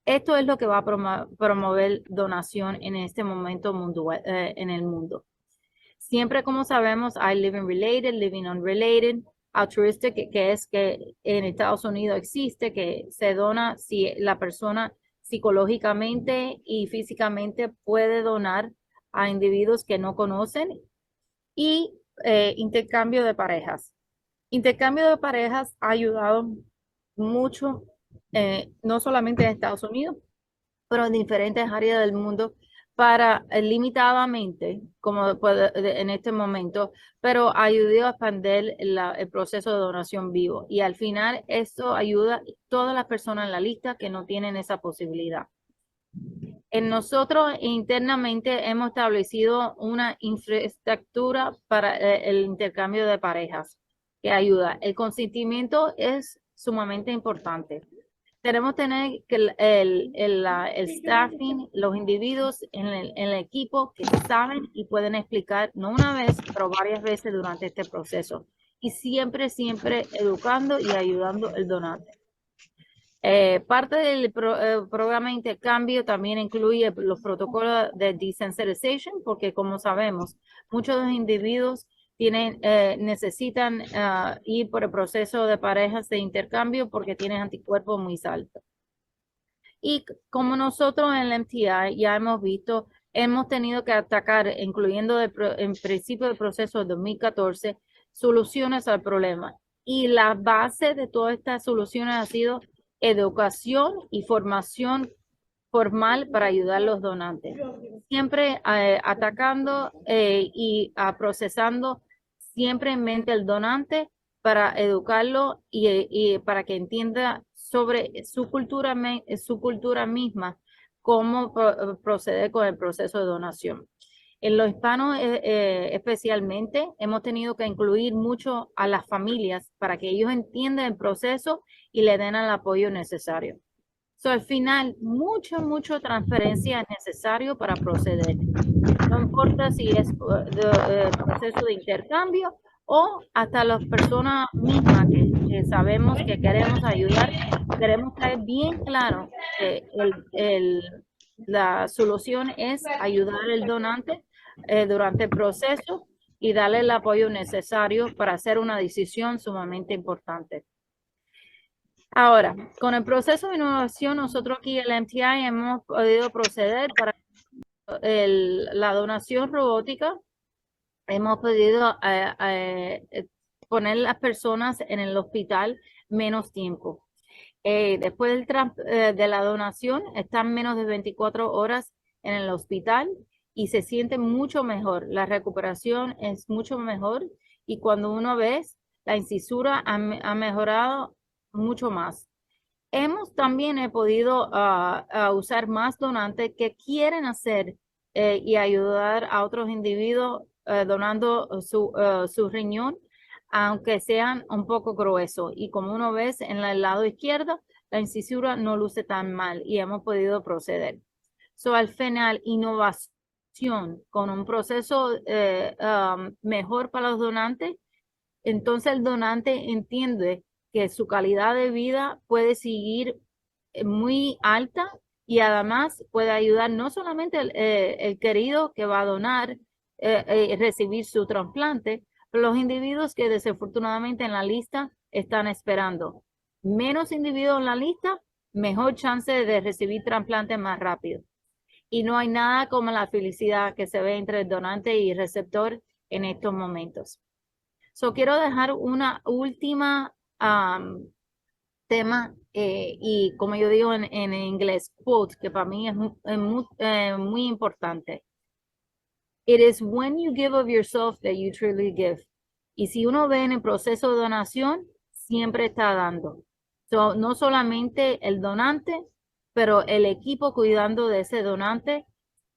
Esto es lo que va a promover donación en este momento en el mundo. Siempre, como sabemos, hay living related, living unrelated, altruistic, que es que en Estados Unidos existe, que se dona si la persona psicológicamente y físicamente puede donar a individuos que no conocen, y intercambio de parejas. Intercambio de parejas ha ayudado mucho, no solamente en Estados Unidos, pero en diferentes áreas del mundo para limitadamente, como en este momento, pero ayudó a expandir el proceso de donación vivo. Y al final esto ayuda a todas las personas en la lista que no tienen esa posibilidad. En nosotros internamente hemos establecido una infraestructura para el intercambio de parejas que ayuda. El consentimiento es sumamente importante. Tenemos que tener que el staffing, los individuos en el equipo que saben y pueden explicar, no una vez, pero varias veces durante este proceso. Y siempre educando y ayudando al donante. Parte del programa de intercambio también incluye los protocolos de desensitization, porque como sabemos, muchos de los individuos necesitan ir por el proceso de parejas de intercambio porque tienen anticuerpos muy altos. Y como nosotros en el MTI ya hemos visto, hemos tenido que atacar, incluyendo en principio del proceso de 2014, soluciones al problema. Y la base de todas estas soluciones ha sido educación y formación formal para ayudar a los donantes. Siempre atacando y procesando siempre en mente el donante para educarlo y para que entienda sobre su cultura misma, cómo proceder con el proceso de donación. En los hispanos especialmente hemos tenido que incluir mucho a las familias para que ellos entiendan el proceso y le den el apoyo necesario. Al final, mucha transparencia es necesario para proceder. No importa si es proceso de intercambio o hasta las personas mismas que sabemos que queremos ayudar, queremos estar bien claro que la solución es ayudar al donante durante el proceso y darle el apoyo necesario para hacer una decisión sumamente importante. Ahora, con el proceso de innovación, nosotros aquí en el MTI hemos podido proceder para la donación robótica. Hemos podido poner las personas en el hospital menos tiempo. Después de la donación, están menos de 24 horas en el hospital y se siente mucho mejor. La recuperación es mucho mejor y cuando uno ve, la incisura ha mejorado mucho más. Hemos también podido usar más donantes que quieren hacer y ayudar a otros individuos donando su riñón, aunque sean un poco gruesos. Y como uno ve en el lado izquierdo, la incisura no luce tan mal y hemos podido proceder. Al final, innovación con un proceso mejor para los donantes, entonces el donante entiende que su calidad de vida puede seguir muy alta y además puede ayudar no solamente el querido que va a donar, recibir su trasplante, pero los individuos que desafortunadamente en la lista están esperando. Menos individuos en la lista, mejor chance de recibir trasplante más rápido. Y no hay nada como la felicidad que se ve entre el donante y el receptor en estos momentos. Quiero dejar una última tema y como yo digo en inglés, quote, que para mí es muy importante. It is when you give of yourself that you truly give. Y si uno ve en el proceso de donación, siempre está dando. No solamente el donante, pero el equipo cuidando de ese donante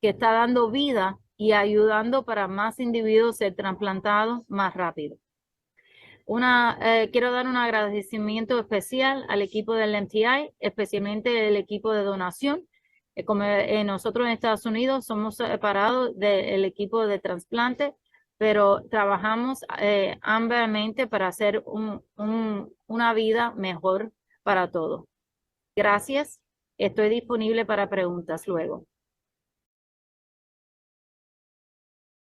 que está dando vida y ayudando para más individuos ser trasplantados más rápido. Quiero dar un agradecimiento especial al equipo del MTI, especialmente el equipo de donación. Como nosotros en Estados Unidos somos separados del equipo de trasplante, pero trabajamos ampliamente para hacer una vida mejor para todos. Gracias. Estoy disponible para preguntas luego.